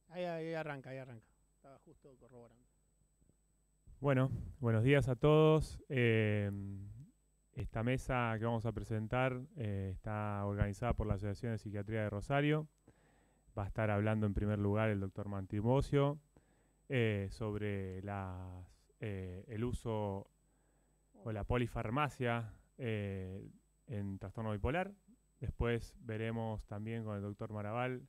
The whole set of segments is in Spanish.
Ahí arranca, ahí arranca. Estaba justo corroborando. Bueno, buenos días a todos. Esta mesa que vamos a presentar está organizada por la Asociación de Psiquiatría de Rosario. Va a estar hablando en primer lugar el doctor Mantimosio sobre el uso o la polifarmacia en trastorno bipolar. Después veremos también con el doctor Maraval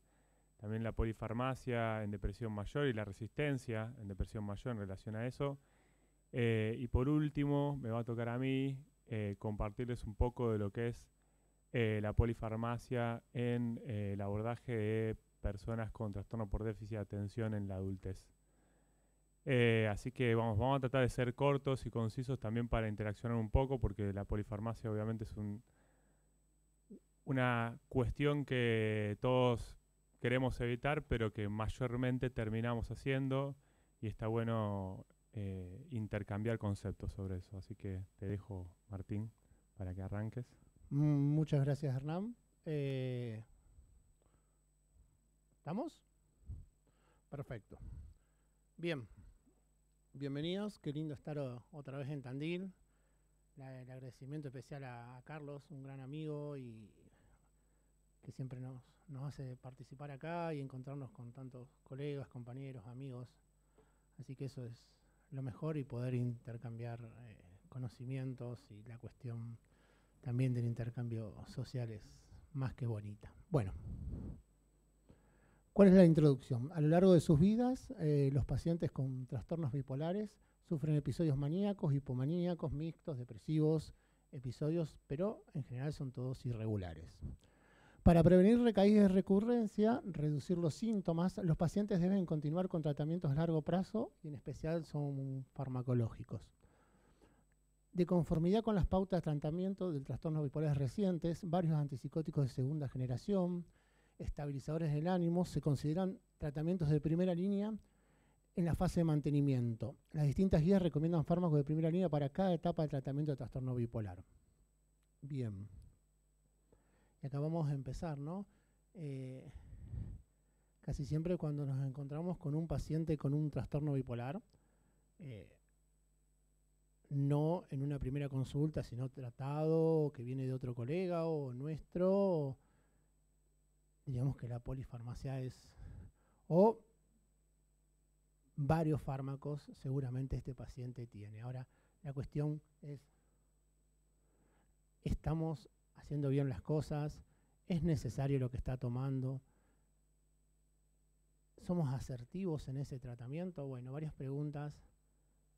también la polifarmacia en depresión mayor y la resistencia en depresión mayor en relación a eso. Y por último, me va a tocar a mí compartirles un poco de lo que es la polifarmacia en el abordaje de personas con trastorno por déficit de atención en la adultez. Así que vamos a tratar de ser cortos y concisos también para interaccionar un poco, porque la polifarmacia obviamente es una cuestión que todos queremos evitar, pero que mayormente terminamos haciendo, y está bueno intercambiar conceptos sobre eso. Así que te dejo, Martín, para que arranques. Muchas gracias, Hernán. ¿Estamos? Perfecto. Bien, bienvenidos. Qué lindo estar otra vez en Tandil. El agradecimiento especial a Carlos, un gran amigo y que siempre nos hace participar acá y encontrarnos con tantos colegas, compañeros, amigos. Así que eso es lo mejor, y poder intercambiar conocimientos, y la cuestión también del intercambio social es más que bonita. Bueno, ¿cuál es la introducción? A lo largo de sus vidas, los pacientes con trastornos bipolares sufren episodios maníacos, hipomaníacos, mixtos, depresivos, episodios, pero en general son todos irregulares. Para prevenir recaídas y recurrencia, reducir los síntomas, los pacientes deben continuar con tratamientos a largo plazo, y en especial son farmacológicos. De conformidad con las pautas de tratamiento del trastorno bipolares recientes, varios antipsicóticos de segunda generación, estabilizadores del ánimo, se consideran tratamientos de primera línea en la fase de mantenimiento. Las distintas guías recomiendan fármacos de primera línea para cada etapa de tratamiento de trastorno bipolar. Bien. Y acá vamos a empezar, ¿no? Casi siempre cuando nos encontramos con un paciente con un trastorno bipolar, no en una primera consulta, sino tratado, que viene de otro colega o nuestro, digamos que la polifarmacia es, o varios fármacos seguramente este paciente tiene. Ahora, la cuestión es, ¿estamos haciendo bien las cosas? ¿Es necesario lo que está tomando? ¿Somos asertivos en ese tratamiento? Bueno, varias preguntas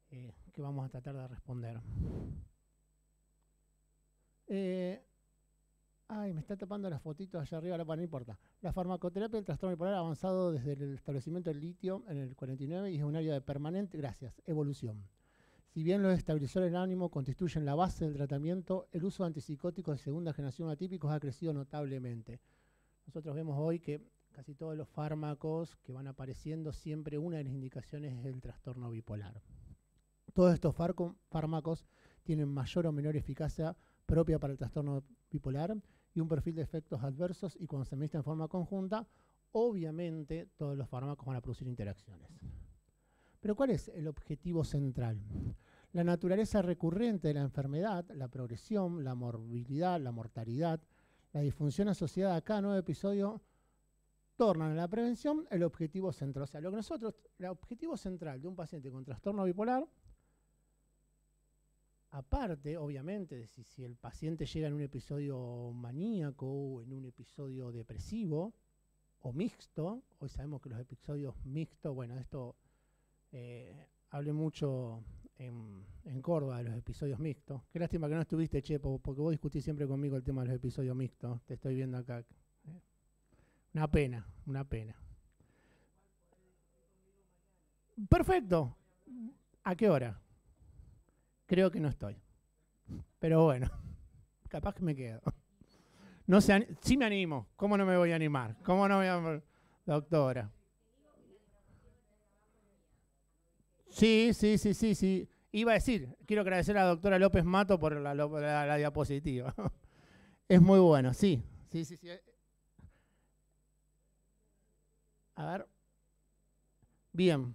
que vamos a tratar de responder. Me está tapando las fotitos allá arriba, no importa. La farmacoterapia del trastorno bipolar ha avanzado desde el establecimiento del litio en el 49 y es un área de permanente, evolución. Si bien los estabilizadores del ánimo constituyen la base del tratamiento, el uso de antipsicóticos de segunda generación atípicos ha crecido notablemente. Nosotros vemos hoy que casi todos los fármacos que van apareciendo, siempre una de las indicaciones es el trastorno bipolar. Todos estos fármacos tienen mayor o menor eficacia propia para el trastorno bipolar y un perfil de efectos adversos, y cuando se administra en forma conjunta, obviamente todos los fármacos van a producir interacciones. Pero ¿cuál es el objetivo central? La naturaleza recurrente de la enfermedad, la progresión, la morbilidad, la mortalidad, la disfunción asociada a cada nuevo episodio tornan a la prevención el objetivo central. O sea, el objetivo central de un paciente con trastorno bipolar, aparte, obviamente, de si el paciente llega en un episodio maníaco o en un episodio depresivo o mixto, hoy sabemos que los episodios mixtos, bueno, esto hablé mucho en Córdoba de los episodios mixtos. Qué lástima que no estuviste, Chepo, porque vos discutís siempre conmigo el tema de los episodios mixtos. Te estoy viendo acá. Una pena, una pena. Perfecto. ¿A qué hora? Creo que no estoy. Pero bueno, capaz que me quedo. No sé, sí me animo. ¿Cómo no me voy a animar? ¿Cómo no me voy a... Doctora. Sí. Iba a decir, quiero agradecer a la doctora López Mato por la diapositiva. Es muy bueno, sí. A ver. Bien.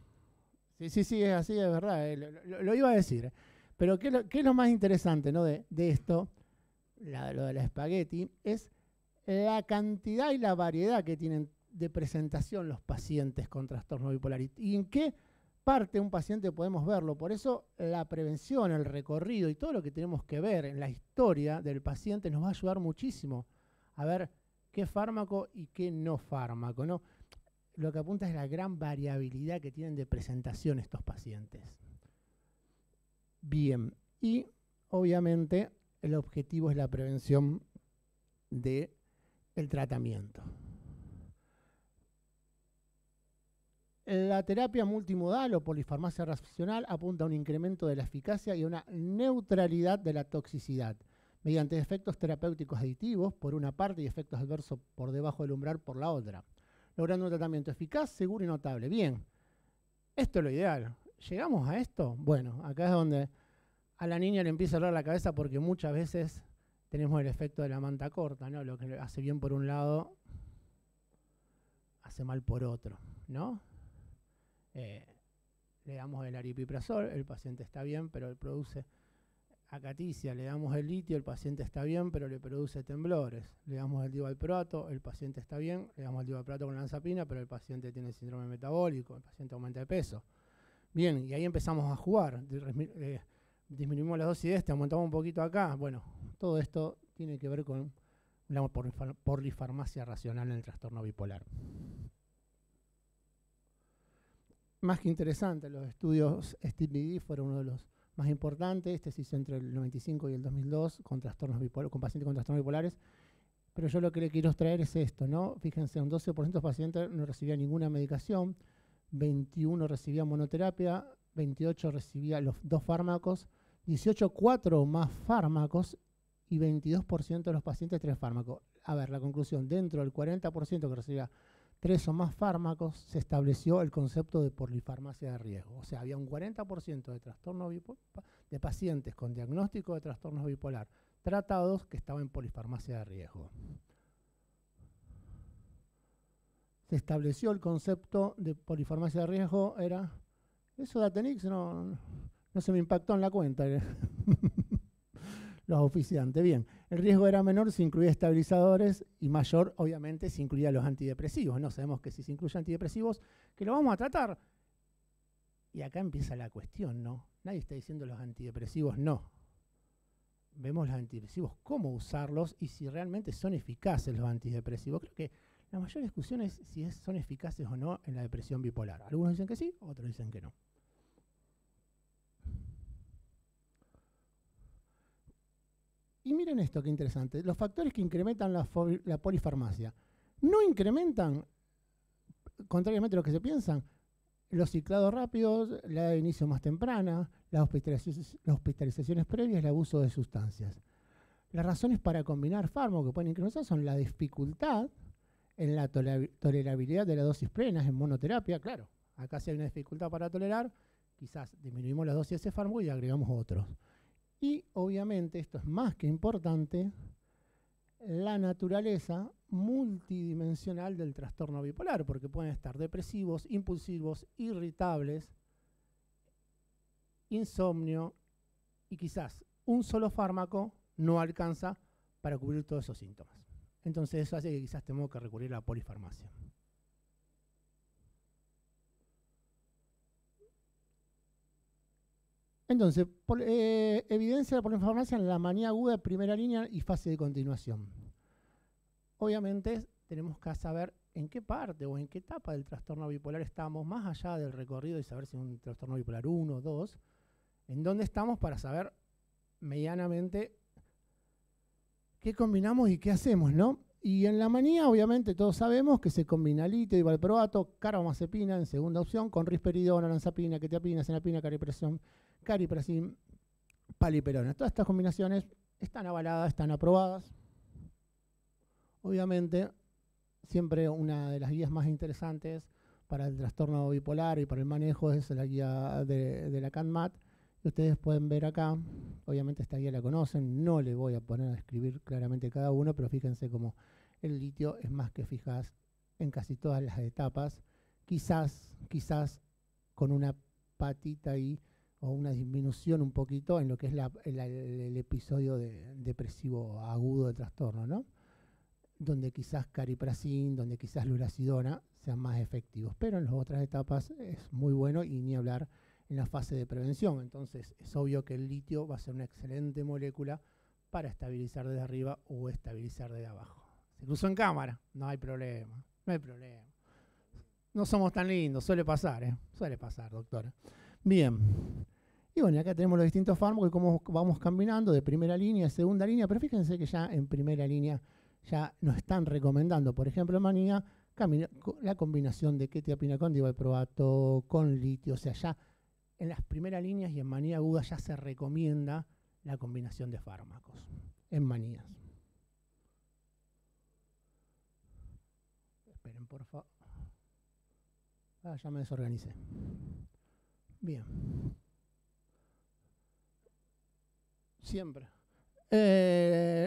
Sí, es así, es verdad. Lo iba a decir. Pero ¿qué es lo más interesante, ¿no? de esto, lo de la espagueti, es la cantidad y la variedad que tienen de presentación los pacientes con trastorno bipolar y en qué parte de un paciente podemos verlo. Por eso la prevención, el recorrido y todo lo que tenemos que ver en la historia del paciente nos va a ayudar muchísimo a ver qué fármaco y qué no fármaco, ¿no? Lo que apunta es la gran variabilidad que tienen de presentación estos pacientes. Bien, y obviamente el objetivo es la prevención del tratamiento. La terapia multimodal o polifarmacia racional apunta a un incremento de la eficacia y a una neutralidad de la toxicidad, mediante efectos terapéuticos aditivos por una parte y efectos adversos por debajo del umbral por la otra, logrando un tratamiento eficaz, seguro y notable. Bien, esto es lo ideal. ¿Llegamos a esto? Bueno, acá es donde a la niña le empieza a doler la cabeza porque muchas veces tenemos el efecto de la manta corta, ¿no? Lo que hace bien por un lado, hace mal por otro, ¿no? Le damos el aripiprazol, el paciente está bien, pero él produce acaticia. Le damos el litio, el paciente está bien, pero le produce temblores. Le damos el divalproato, el paciente está bien. Le damos el divalproato con lanzapina, pero el paciente tiene síndrome metabólico, el paciente aumenta de peso. Bien, y ahí empezamos a jugar. Disminuimos la dosis de aumentamos un poquito acá. Bueno, todo esto tiene que ver con la polifarmacia racional en el trastorno bipolar. Más que interesante, los estudios STIP-BD fueron uno de los más importantes. Este se hizo entre el 95 y el 2002 con pacientes con trastornos bipolares. Pero yo lo que le quiero traer es esto, ¿no? Fíjense, un 12% de los pacientes no recibía ninguna medicación, 21 recibían monoterapia, 28 recibían los 2 fármacos, 18 4 o más fármacos y 22% de los pacientes 3 fármacos. A ver, la conclusión, dentro del 40% que recibía 3 o más fármacos, se estableció el concepto de polifarmacia de riesgo. O sea, había un 40% de pacientes con diagnóstico de trastornos bipolar tratados que estaban en polifarmacia de riesgo. Se estableció el concepto de polifarmacia de riesgo, era... Eso de Atenix no se me impactó en la cuenta. Los oficiantes. Bien, el riesgo era menor si incluía estabilizadores y mayor, obviamente, si incluía los antidepresivos. No sabemos que si se incluyen antidepresivos, que lo vamos a tratar. Y acá empieza la cuestión, ¿no? Nadie está diciendo los antidepresivos no. Vemos los antidepresivos, cómo usarlos y si realmente son eficaces los antidepresivos. Creo que la mayor discusión es si son eficaces o no en la depresión bipolar. Algunos dicen que sí, otros dicen que no. Y miren esto, qué interesante. Los factores que incrementan la polifarmacia no incrementan, contrariamente a lo que se piensan, los ciclados rápidos, la edad de inicio más temprana, las hospitalizaciones previas y el abuso de sustancias. Las razones para combinar fármacos que pueden incrementar son la dificultad en la tolerabilidad de las dosis plenas en monoterapia. Claro, acá si hay una dificultad para tolerar, quizás disminuimos la dosis de ese fármaco y agregamos otros. Y obviamente, esto es más que importante, la naturaleza multidimensional del trastorno bipolar, porque pueden estar depresivos, impulsivos, irritables, insomnio, y quizás un solo fármaco no alcanza para cubrir todos esos síntomas. Entonces eso hace que quizás tengamos que recurrir a la polifarmacia. Entonces, evidencia de la polifarmacia en la manía aguda, primera línea y fase de continuación. Obviamente tenemos que saber en qué parte o en qué etapa del trastorno bipolar estamos, más allá del recorrido y saber si es un trastorno bipolar 1 o 2, en dónde estamos para saber medianamente qué combinamos y qué hacemos, ¿no? Y en la manía, obviamente, todos sabemos que se combina litio, divalproato, carbamazepina en segunda opción, con risperidona, olanzapina, quetiapina, senapina, cariprazin, paliperona. Todas estas combinaciones están avaladas, están aprobadas. Obviamente, siempre una de las guías más interesantes para el trastorno bipolar y para el manejo es la guía de la CANMAT. Ustedes pueden ver acá, obviamente esta guía la conocen, no le voy a poner a escribir claramente cada uno, pero fíjense cómo el litio es más que eficaz en casi todas las etapas. Quizás con una patita ahí o una disminución un poquito en lo que es el episodio depresivo agudo del trastorno, ¿no? Donde quizás cariprazin, donde quizás lurasidona sean más efectivos. Pero en las otras etapas es muy bueno y ni hablar en la fase de prevención. Entonces es obvio que el litio va a ser una excelente molécula para estabilizar desde arriba o estabilizar desde abajo. Se cruzó en cámara, no hay problema, no hay problema. No somos tan lindos, suele pasar, suele pasar, doctora. Bien. Y bueno, acá tenemos los distintos fármacos y cómo vamos caminando de primera línea a segunda línea, pero fíjense que ya en primera línea ya nos están recomendando, por ejemplo, en manía, la combinación de quetiapina con divalproato, con litio, o sea, ya en las primeras líneas y en manía aguda ya se recomienda la combinación de fármacos en manías. Esperen, por favor. Ya me desorganicé. Bien. Siempre.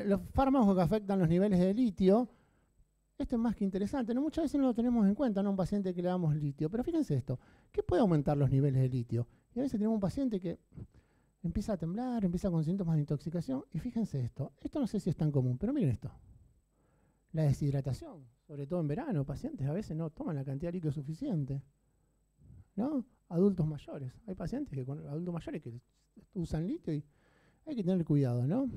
Los fármacos que afectan los niveles de litio, esto es más que interesante, ¿no? Muchas veces no lo tenemos en cuenta, ¿no? Un paciente que le damos litio, pero fíjense esto, ¿qué puede aumentar los niveles de litio? Y a veces tenemos un paciente que empieza a temblar, empieza con síntomas de intoxicación, y fíjense esto no sé si es tan común, pero miren esto, la deshidratación, sobre todo en verano, pacientes a veces no toman la cantidad de líquido suficiente, ¿no? Adultos mayores, hay pacientes adultos mayores que usan litio y hay que tener cuidado, ¿no?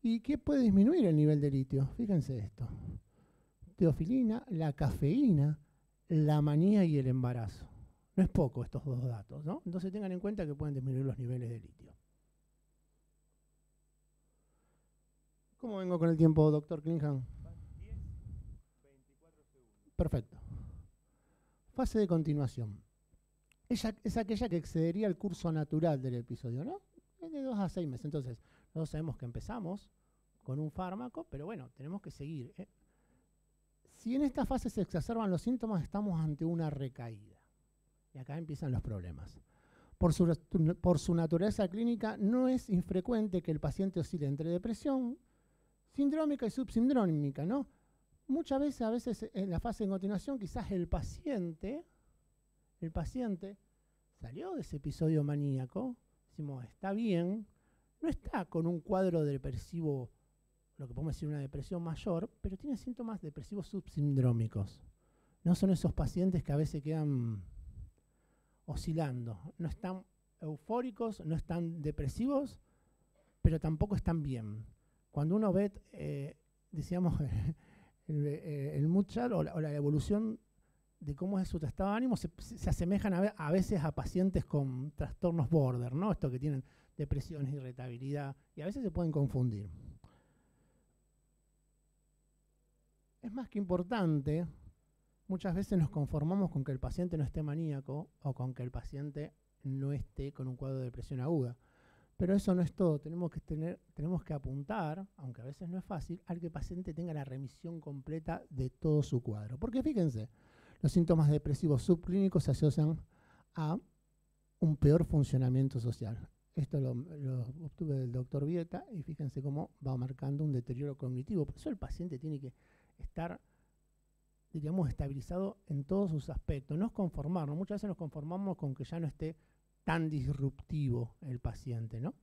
¿Y qué puede disminuir el nivel de litio? Fíjense esto. Teofilina, la cafeína, la manía y el embarazo. No es poco estos dos datos, ¿no? Entonces tengan en cuenta que pueden disminuir los niveles de litio. ¿Cómo vengo con el tiempo, doctor Klingham? 10, 24 segundos. Perfecto. Fase de continuación. Ella es aquella que excedería el curso natural del episodio, ¿no? Es de 2 a 6 meses. Entonces, nosotros sabemos que empezamos con un fármaco, pero bueno, tenemos que seguir. Si en esta fase se exacerban los síntomas, estamos ante una recaída. Y acá empiezan los problemas. Por su naturaleza clínica, no es infrecuente que el paciente oscile entre depresión sindrómica y subsindrómica, ¿no? Muchas veces, a veces en la fase de continuación, quizás el paciente salió de ese episodio maníaco, decimos, está bien, no está con un cuadro depresivo, lo que podemos decir una depresión mayor, pero tiene síntomas depresivos subsindrómicos. No son esos pacientes que a veces quedan oscilando, no están eufóricos, no están depresivos, pero tampoco están bien. Cuando uno ve, decíamos, el mood chart o la evolución de cómo es su estado de ánimo, se asemejan a veces a pacientes con trastornos border, ¿no? Estos que tienen depresiones, irritabilidad, y a veces se pueden confundir. Es más que importante, muchas veces nos conformamos con que el paciente no esté maníaco o con que el paciente no esté con un cuadro de depresión aguda. Pero eso no es todo, tenemos que apuntar, aunque a veces no es fácil, al que el paciente tenga la remisión completa de todo su cuadro. Porque fíjense, los síntomas depresivos subclínicos se asocian a un peor funcionamiento social. Esto lo obtuve del doctor Vieta y fíjense cómo va marcando un deterioro cognitivo. Por eso el paciente tiene que estar, diríamos, estabilizado en todos sus aspectos. No es conformarnos, muchas veces nos conformamos con que ya no esté tan disruptivo el paciente, ¿no?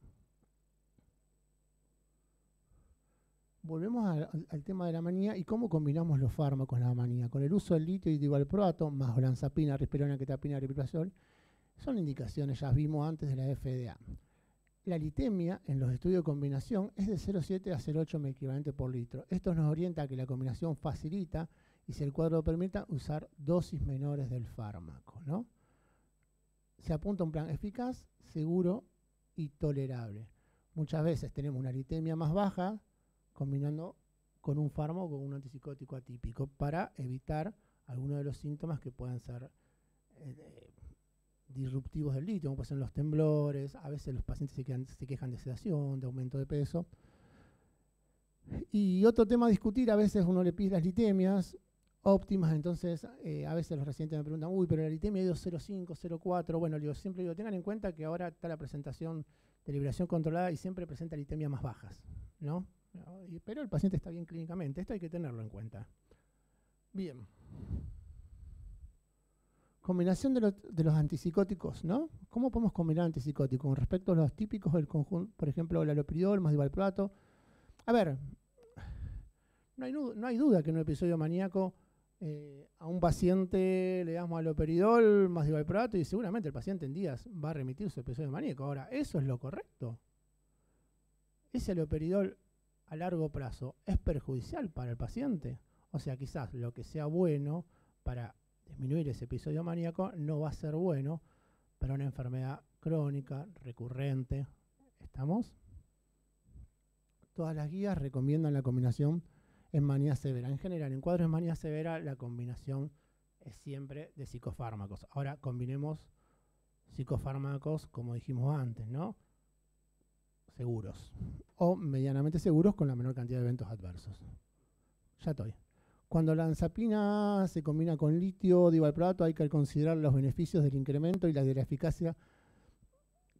Volvemos al tema de la manía y cómo combinamos los fármacos en la manía. Con el uso del litio y divalproato, más olanzapina, risperidona, quetiapina, aripiprazol, son indicaciones, ya vimos antes de la FDA. La litemia en los estudios de combinación es de 0,7 a 0,8 equivalente por litro. Esto nos orienta a que la combinación facilita y, si el cuadro lo permita, usar dosis menores del fármaco, ¿no? Se apunta a un plan eficaz, seguro y tolerable. Muchas veces tenemos una litemia más baja combinando con un fármaco o un antipsicótico atípico para evitar algunos de los síntomas que puedan ser disruptivos del litio, como pueden ser los temblores. A veces los pacientes se quejan de sedación, de aumento de peso. Y otro tema a discutir, a veces uno le pide las litemias óptimas, entonces a veces los residentes me preguntan, uy, pero la litemia ha ido 0,5, 0,4. Bueno, siempre digo, tengan en cuenta que ahora está la presentación de liberación controlada y siempre presenta litemias más bajas, ¿no? Pero el paciente está bien clínicamente, esto hay que tenerlo en cuenta. Bien. Combinación de los antipsicóticos, ¿no? ¿Cómo podemos combinar antipsicóticos? Con respecto a los típicos del conjunto, por ejemplo, el haloperidol más divalproato. A ver, no hay duda que en un episodio maníaco a un paciente le damos haloperidol más divalproato y seguramente el paciente en días va a remitir su episodio maníaco. Ahora, ¿eso es lo correcto? ¿Ese haloperidol a largo plazo es perjudicial para el paciente? O sea, quizás lo que sea bueno para disminuir ese episodio maníaco no va a ser bueno para una enfermedad crónica, recurrente. ¿Estamos? Todas las guías recomiendan la combinación en manía severa. En general, en cuadros de manía severa, la combinación es siempre de psicofármacos. Ahora combinemos psicofármacos, como dijimos antes, ¿no? Seguros. O medianamente seguros con la menor cantidad de eventos adversos. Ya estoy. Cuando la olanzapina se combina con litio divalproato, hay que considerar los beneficios del incremento y de la eficacia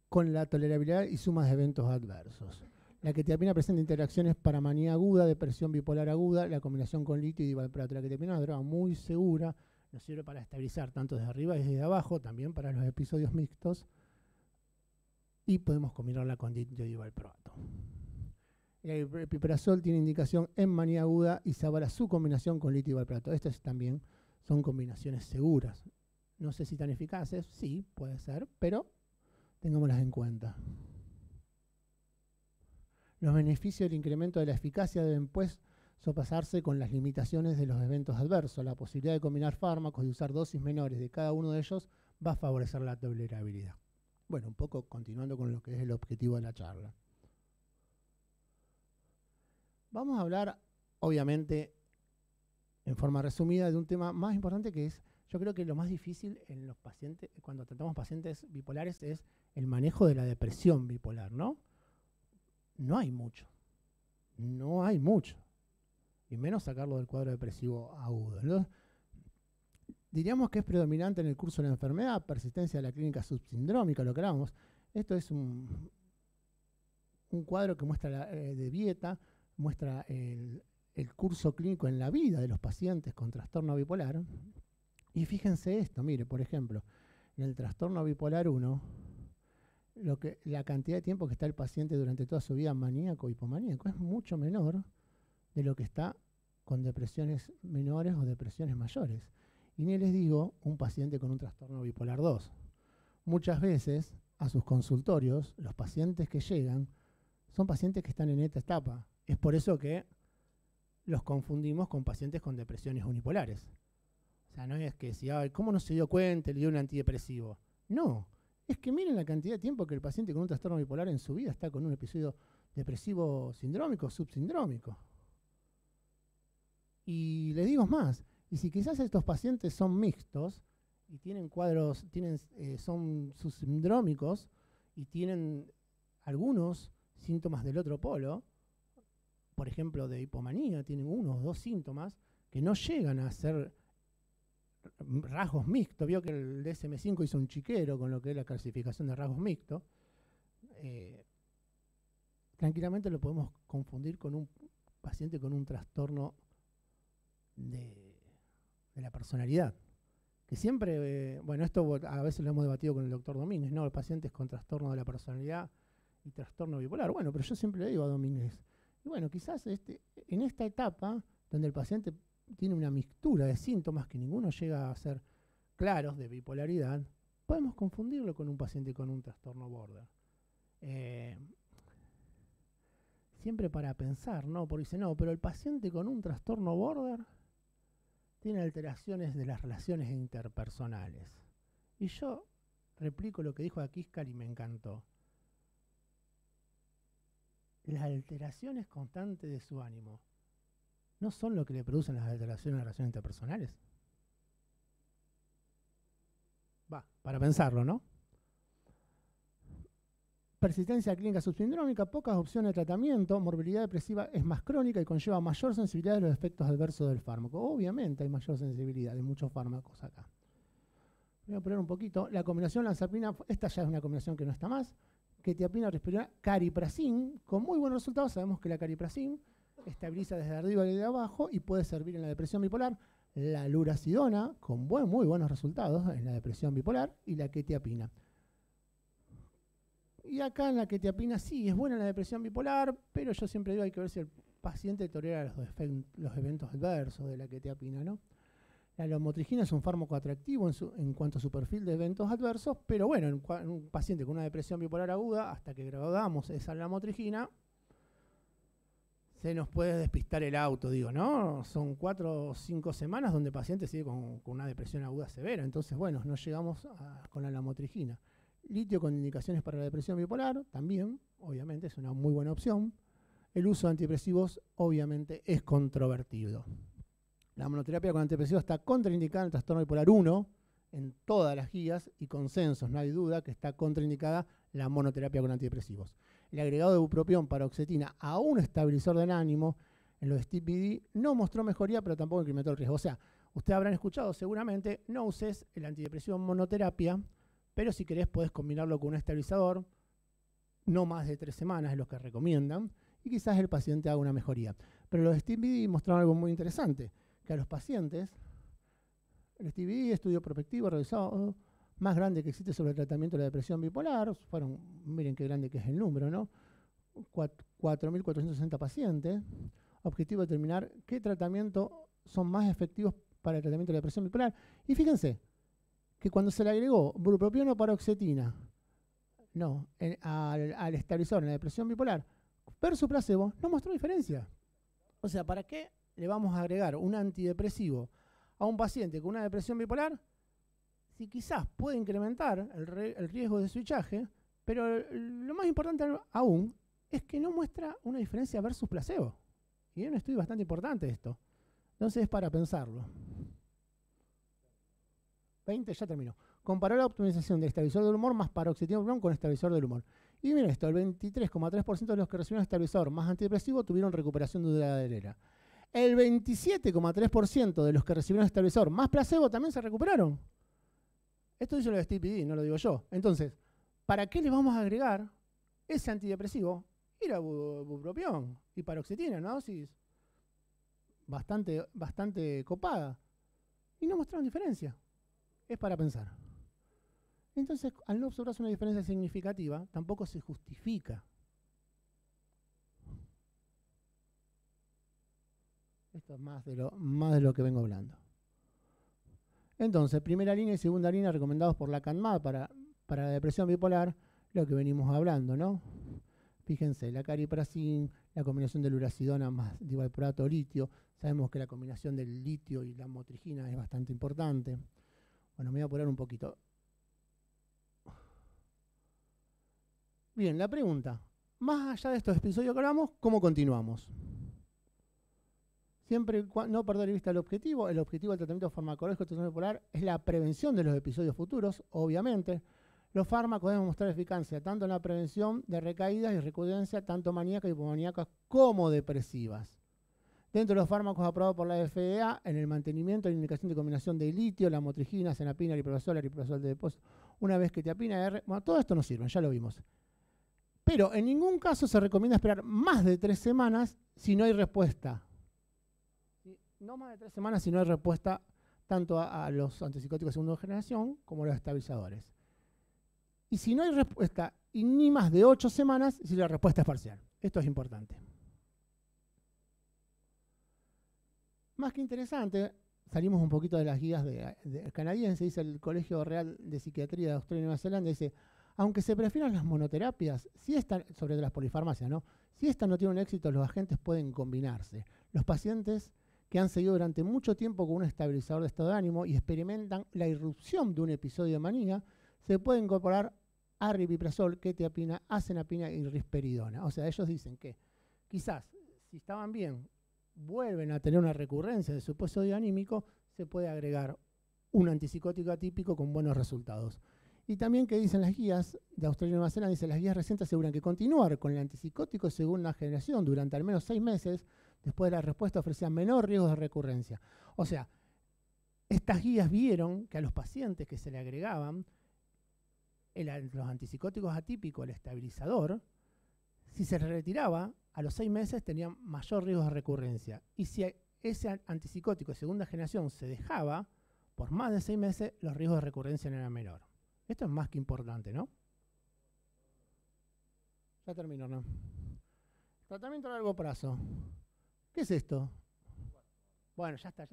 con la tolerabilidad y sumas de eventos adversos. La quetiapina presenta interacciones para manía aguda, depresión bipolar aguda, la combinación con litio y divalproato. La quetiapina es una droga muy segura, nos sirve para estabilizar tanto desde arriba y desde abajo, también para los episodios mixtos, y podemos combinarla con litio y divalproato. El epiprazol tiene indicación en manía aguda y se avala su combinación con litio y divalproato. Estas también son combinaciones seguras. No sé si tan eficaces, sí, puede ser, pero tengámoslas en cuenta. Los beneficios del incremento de la eficacia deben, pues, sopasarse con las limitaciones de los eventos adversos. La posibilidad de combinar fármacos y usar dosis menores de cada uno de ellos va a favorecer la tolerabilidad. Bueno, un poco continuando con lo que es el objetivo de la charla. Vamos a hablar, obviamente, en forma resumida, de un tema más importante que es, yo creo que lo más difícil en los pacientes, cuando tratamos pacientes bipolares, es el manejo de la depresión bipolar, ¿no? No hay mucho. No hay mucho. Y menos sacarlo del cuadro depresivo agudo, ¿no? Diríamos que es predominante en el curso de la enfermedad, persistencia de la clínica subsindrómica, lo que hablamos. Esto es un cuadro que muestra de dieta, muestra el curso clínico en la vida de los pacientes con trastorno bipolar. Y fíjense esto, mire, por ejemplo, en el trastorno bipolar 1, la cantidad de tiempo que está el paciente durante toda su vida maníaco o hipomaníaco es mucho menor de lo que está con depresiones menores o depresiones mayores. Y ni les digo un paciente con un trastorno bipolar 2. Muchas veces a sus consultorios, los pacientes que llegan son pacientes que están en esta etapa. Es por eso que los confundimos con pacientes con depresiones unipolares. O sea, no es que si, ¿cómo no se dio cuenta? Le dio un antidepresivo. No, es que miren la cantidad de tiempo que el paciente con un trastorno bipolar en su vida está con un episodio depresivo sindrómico, subsindrómico. Y les digo más, y si quizás estos pacientes son mixtos y tienen cuadros, son subsindrómicos y tienen algunos síntomas del otro polo, por ejemplo de hipomanía, tienen uno o dos síntomas que no llegan a ser rasgos mixtos. Vio que el DSM-5 hizo un chiquero con lo que es la clasificación de rasgos mixtos. Tranquilamente lo podemos confundir con un paciente con un trastorno de la personalidad. Que siempre, bueno, esto a veces lo hemos debatido con el doctor Domínguez, ¿no? El paciente es con trastorno de la personalidad y trastorno bipolar. Bueno, pero yo siempre le digo a Domínguez, y bueno, quizás en esta etapa donde el paciente tiene una mixtura de síntomas que ninguno llega a ser claros de bipolaridad, podemos confundirlo con un paciente con un trastorno border. Siempre para pensar, ¿no? Porque dice, no, pero el paciente con un trastorno border tiene alteraciones de las relaciones interpersonales. Y yo replico lo que dijo Akíscar y me encantó. Las alteraciones constantes de su ánimo no son lo que le producen las alteraciones de las relaciones interpersonales. Va, para pensarlo, ¿no? Persistencia clínica subsindrómica, pocas opciones de tratamiento, morbilidad depresiva es más crónica y conlleva mayor sensibilidad de los efectos adversos del fármaco. Obviamente hay mayor sensibilidad de muchos fármacos acá. Voy a poner un poquito. La combinación lanzapina, esta ya es una combinación que no está más. Quetiapina, risperidona, cariprazin, con muy buenos resultados. Sabemos que la cariprazin estabiliza desde arriba y de abajo y puede servir en la depresión bipolar. la lurasidona, con muy buenos resultados en la depresión bipolar, y la quetiapina. Y acá en la quetiapina sí, es buena en la depresión bipolar, pero yo siempre digo hay que ver si el paciente tolera los eventos adversos de la quetiapina, ¿no? La lamotrigina es un fármaco atractivo en cuanto a su perfil de eventos adversos, pero bueno, en un paciente con una depresión bipolar aguda, hasta que grabamos esa lamotrigina, se nos puede despistar el auto, digo, ¿no? Son 4 o 5 semanas donde el paciente sigue con una depresión aguda severa. Entonces, bueno, no llegamos con la lamotrigina. Litio con indicaciones para la depresión bipolar, también, obviamente, es una muy buena opción. El uso de antidepresivos, obviamente, es controvertido. La monoterapia con antidepresivos está contraindicada en el trastorno bipolar 1, en todas las guías y consensos, no hay duda que está contraindicada la monoterapia con antidepresivos. El agregado de bupropión, paroxetina a un estabilizador del ánimo en los STPD no mostró mejoría, pero tampoco incrementó el riesgo. O sea, ustedes habrán escuchado seguramente, no uses el antidepresivo en monoterapia, pero si querés podés combinarlo con un estabilizador, no más de 3 semanas es lo que recomiendan, y quizás el paciente haga una mejoría. Pero los STPD mostraron algo muy interesante, que a los pacientes, el STPD, estudio prospectivo realizado más grande que existe sobre el tratamiento de la depresión bipolar, miren qué grande que es el número, ¿no? 4.460 pacientes. Objetivo determinar qué tratamientos son más efectivos para el tratamiento de la depresión bipolar. Y fíjense que cuando se le agregó bupropión o paroxetina al estabilizador en la depresión bipolar versus placebo, no mostró diferencia. O sea, ¿para qué le vamos a agregar un antidepresivo a un paciente con una depresión bipolar si quizás puede incrementar el riesgo de switchaje, pero lo más importante aún es que no muestra una diferencia versus placebo? Y es un estudio bastante importante esto. Entonces es para pensarlo. 20, ya terminó. Comparó la optimización del estabilizador del humor más paroxetina con estabilizador del humor. Y miren esto, el 23,3% de los que recibieron estabilizador más antidepresivo tuvieron recuperación duradera. El 27,3% de los que recibieron estabilizador más placebo también se recuperaron. Esto dice lo de STPD, no lo digo yo. Entonces, ¿para qué le vamos a agregar ese antidepresivo? Ir a bupropión y paroxetina, una dosis bastante copada. Y no mostraron diferencia. Es para pensar. Entonces, al no observarse una diferencia significativa, tampoco se justifica. Esto es más de lo que vengo hablando. Entonces, primera línea y segunda línea recomendados por la CANMAT para la depresión bipolar, lo que venimos hablando, ¿no? Fíjense, la cariprazin, la combinación de lurasidona más divalproato litio. Sabemos que la combinación del litio y la motrigina es bastante importante. Bueno, me voy a apurar un poquito. Bien, la pregunta. Más allá de estos episodios que hablamos, ¿cómo continuamos? Siempre no perder de vista el objetivo. El objetivo del tratamiento farmacológico de trastorno bipolar es la prevención de los episodios futuros, obviamente. Los fármacos deben mostrar eficacia tanto en la prevención de recaídas y recurrencia, tanto maníacas y hipomaníacas como depresivas. Dentro de los fármacos aprobados por la FDA, en el mantenimiento y la indicación de combinación de litio, la motrigina, senapina, aripiprazol de depósito, una vez que quetiapina, bueno, todo esto no sirve, ya lo vimos. Pero en ningún caso se recomienda esperar más de 3 semanas si no hay respuesta. No más de 3 semanas si no hay respuesta tanto a los antipsicóticos de segunda generación como a los estabilizadores. Y si no hay respuesta, y ni más de 8 semanas si la respuesta es parcial. Esto es importante. Más que interesante, salimos un poquito de las guías canadienses, dice el Colegio Real de Psiquiatría de Australia y Nueva Zelanda, dice, aunque se prefieran las monoterapias, sobre las polifarmacias, ¿no? Si esta no tiene un éxito, los agentes pueden combinarse. Los pacientes que han seguido durante mucho tiempo con un estabilizador de estado de ánimo y experimentan la irrupción de un episodio de manía, se puede incorporar aripiprazol, quetiapina, asenapina y risperidona. O sea, ellos dicen que quizás, si estaban bien, vuelven a tener una recurrencia de su episodio anímico, se puede agregar un antipsicótico atípico con buenos resultados. Y también que dicen las guías de Australia y Nueva Zelanda, dicen las guías recientes aseguran que continuar con el antipsicótico de segunda generación durante al menos 6 meses después de la respuesta ofrecía menor riesgo de recurrencia. O sea, estas guías vieron que a los pacientes que se le agregaban los antipsicóticos atípicos, el estabilizador, si se retiraba, a los 6 meses tenían mayor riesgo de recurrencia. Y si ese antipsicótico de segunda generación se dejaba, por más de 6 meses los riesgos de recurrencia eran menor. Esto es más que importante, ¿no? Ya termino, ¿no? Tratamiento a largo plazo. ¿Qué es esto? Bueno, ya está.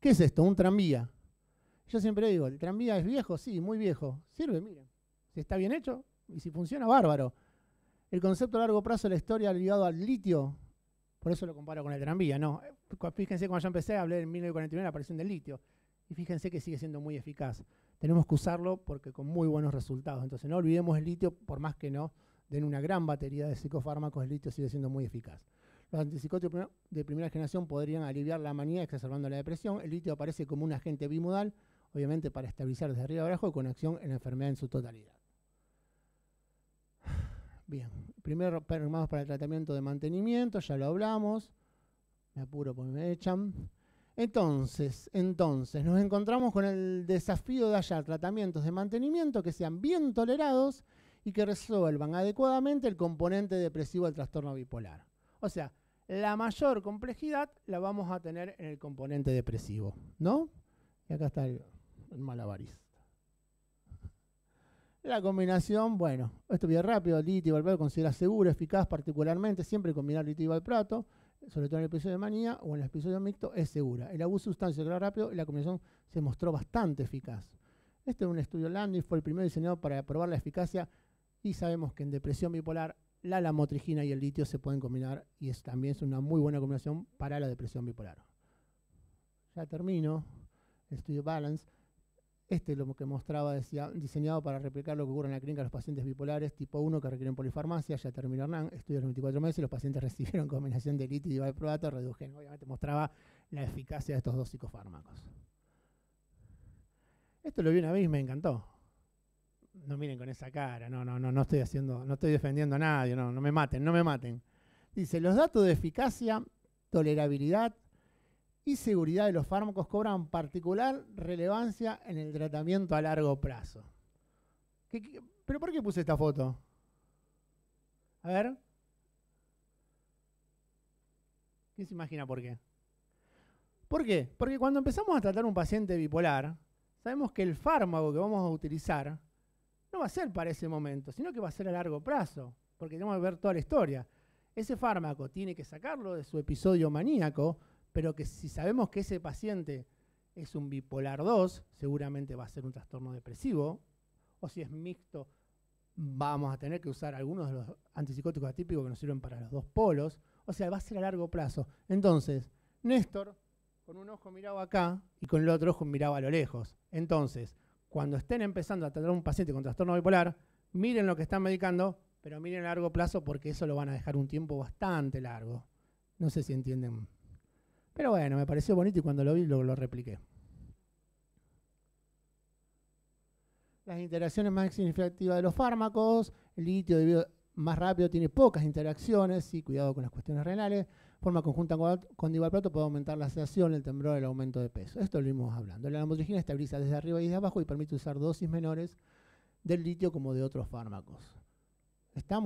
¿Qué es esto? Un tranvía. Yo siempre digo, ¿el tranvía es viejo? Sí, muy viejo. Sirve, miren. Si está bien hecho y si funciona, bárbaro. El concepto a largo plazo de la historia ligado al litio, por eso lo comparo con el tranvía, ¿no? Fíjense, cuando yo empecé, hablé en 1949 de la aparición del litio. Y fíjense que sigue siendo muy eficaz. Tenemos que usarlo porque con muy buenos resultados. Entonces no olvidemos el litio, por más que no den una gran batería de psicofármacos, el litio sigue siendo muy eficaz. Los antipsicóticos de primera generación podrían aliviar la manía exacerbando la depresión. El litio aparece como un agente bimodal, obviamente para estabilizar desde arriba a abajo y con acción en la enfermedad en su totalidad. Bien, primero vamos para el tratamiento de mantenimiento, ya lo hablamos. Me apuro porque me echan. Entonces, nos encontramos con el desafío de hallar tratamientos de mantenimiento que sean bien tolerados y que resuelvan adecuadamente el componente depresivo del trastorno bipolar. O sea, la mayor complejidad la vamos a tener en el componente depresivo, ¿no? Y acá está el malabarista. La combinación, bueno, esto bien rápido, litio y valproato considera seguro, eficaz particularmente, siempre combinar litio y valproato, sobre todo en el episodio de manía o en el episodio mixto, es segura. El abuso de sustancias se rápido y la combinación se mostró bastante eficaz. Este es un estudio Landis, fue el primero diseñado para probar la eficacia y sabemos que en depresión bipolar la lamotrigina y el litio se pueden combinar y también es una muy buena combinación para la depresión bipolar. Ya termino, el estudio Balance. Este es lo que mostraba, decía, diseñado para replicar lo que ocurre en la clínica de los pacientes bipolares tipo 1 que requieren polifarmacia. Ya terminó Hernán, estudio de los 24 meses, los pacientes recibieron combinación de litio y valproato, redujeron. Obviamente mostraba la eficacia de estos dos psicofármacos. Esto lo vi una vez y me encantó. No miren con esa cara, no estoy defendiendo a nadie, no me maten. Dice, los datos de eficacia, tolerabilidad y seguridad de los fármacos cobran particular relevancia en el tratamiento a largo plazo. ¿Pero por qué puse esta foto? A ver. ¿Quién se imagina por qué? ¿Por qué? Porque cuando empezamos a tratar un paciente bipolar, sabemos que el fármaco que vamos a utilizar no va a ser para ese momento, sino que va a ser a largo plazo, porque tenemos que ver toda la historia. Ese fármaco tiene que sacarlo de su episodio maníaco, pero que si sabemos que ese paciente es un bipolar 2, seguramente va a ser un trastorno depresivo, o si es mixto, vamos a tener que usar algunos de los antipsicóticos atípicos que nos sirven para los dos polos, o sea, va a ser a largo plazo. Entonces, Néstor, con un ojo miraba acá y con el otro ojo miraba a lo lejos. Entonces, cuando estén empezando a tratar a un paciente con trastorno bipolar, miren lo que están medicando, pero miren a largo plazo porque eso lo van a dejar un tiempo bastante largo. No sé si entienden. Pero bueno, me pareció bonito y cuando lo vi lo repliqué. Las interacciones más significativas de los fármacos, el litio debido más rápido tiene pocas interacciones, sí, cuidado con las cuestiones renales. Forma conjunta con divalproato puede aumentar la sedación, el temblor, el aumento de peso. Esto lo vimos hablando. La lamotrigina estabiliza desde arriba y desde abajo y permite usar dosis menores del litio como de otros fármacos. Ya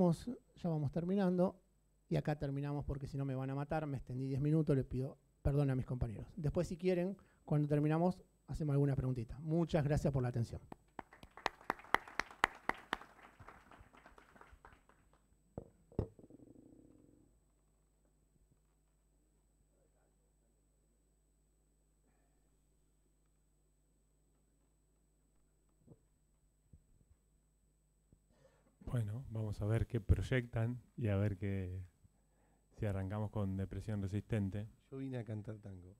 vamos terminando y acá terminamos porque si no me van a matar. Me extendí 10 minutos, les pido perdón a mis compañeros. Después, si quieren, cuando terminamos, hacemos alguna preguntita. Muchas gracias por la atención. Bueno, vamos a ver qué proyectan y a ver si arrancamos con depresión resistente. Yo vine a cantar tango.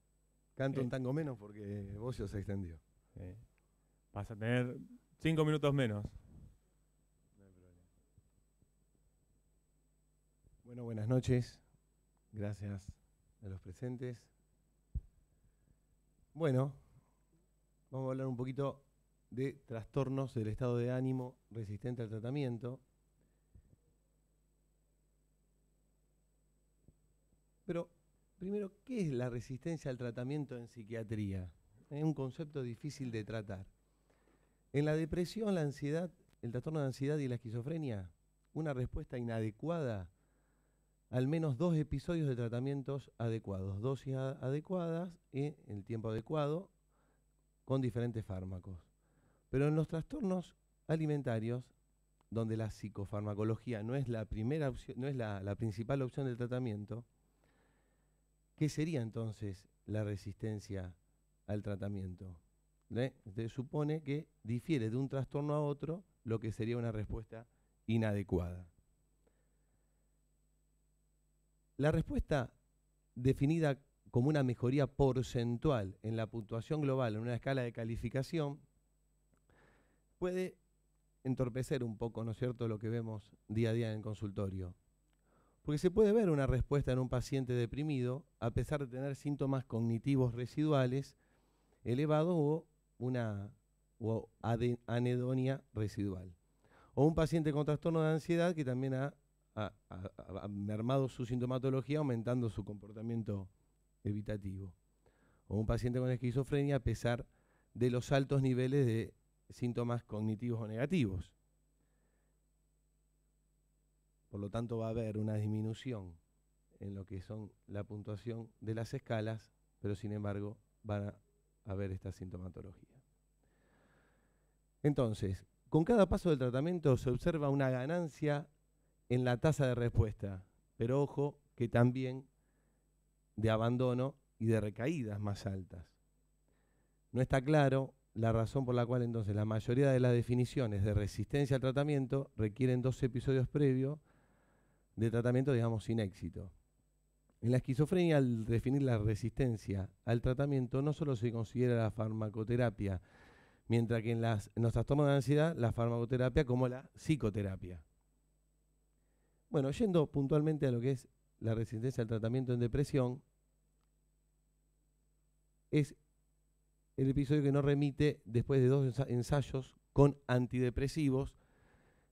Canto un tango menos porque Bocio se extendió. Vas a tener 5 minutos menos. No hay problema. Bueno, buenas noches. Gracias a los presentes. Bueno, vamos a hablar un poquito de trastornos del estado de ánimo resistente al tratamiento. Pero, primero, ¿qué es la resistencia al tratamiento en psiquiatría? Es un concepto difícil de tratar. En la depresión, la ansiedad, el trastorno de ansiedad y la esquizofrenia, una respuesta inadecuada al menos 2 episodios de tratamientos adecuados, dosis adecuadas y el tiempo adecuado con diferentes fármacos. Pero en los trastornos alimentarios, donde la psicofarmacología no es la primera opción, no es la principal opción del tratamiento, ¿qué sería entonces la resistencia al tratamiento? Se supone que difiere de un trastorno a otro lo que sería una respuesta inadecuada. La respuesta definida como una mejoría porcentual en la puntuación global en una escala de calificación puede entorpecer un poco, ¿no es cierto?, lo que vemos día a día en el consultorio. Porque se puede ver una respuesta en un paciente deprimido a pesar de tener síntomas cognitivos residuales elevados o anedonia residual. O un paciente con trastorno de ansiedad que también ha mermado su sintomatología, aumentando su comportamiento evitativo. O un paciente con esquizofrenia a pesar de los altos niveles de síntomas cognitivos o negativos. Por lo tanto, va a haber una disminución en lo que son la puntuación de las escalas, pero sin embargo van a haber esta sintomatología. Entonces, con cada paso del tratamiento se observa una ganancia en la tasa de respuesta, pero ojo que también de abandono y de recaídas más altas. No está claro la razón por la cual entonces la mayoría de las definiciones de resistencia al tratamiento requieren 2 episodios previos de tratamiento, digamos, sin éxito. En la esquizofrenia, al definir la resistencia al tratamiento, no solo se considera la farmacoterapia, mientras que en los trastornos de ansiedad, la farmacoterapia como la psicoterapia. Bueno, yendo puntualmente a lo que es la resistencia al tratamiento en depresión, es el episodio que nos remite después de 2 ensayos con antidepresivos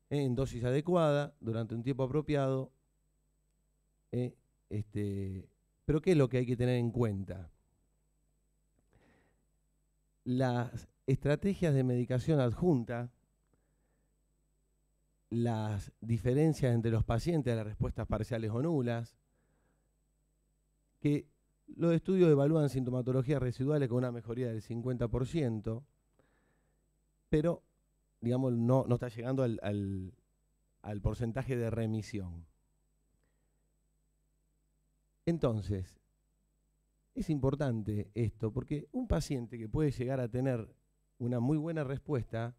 en dosis adecuada, durante un tiempo apropiado. Pero ¿qué es lo que hay que tener en cuenta? Las estrategias de medicación adjunta, las diferencias entre los pacientes, las respuestas parciales o nulas, que los estudios evalúan sintomatologías residuales con una mejoría del 50%, pero digamos no está llegando al porcentaje de remisión. Entonces, es importante esto, porque un paciente que puede llegar a tener una muy buena respuesta,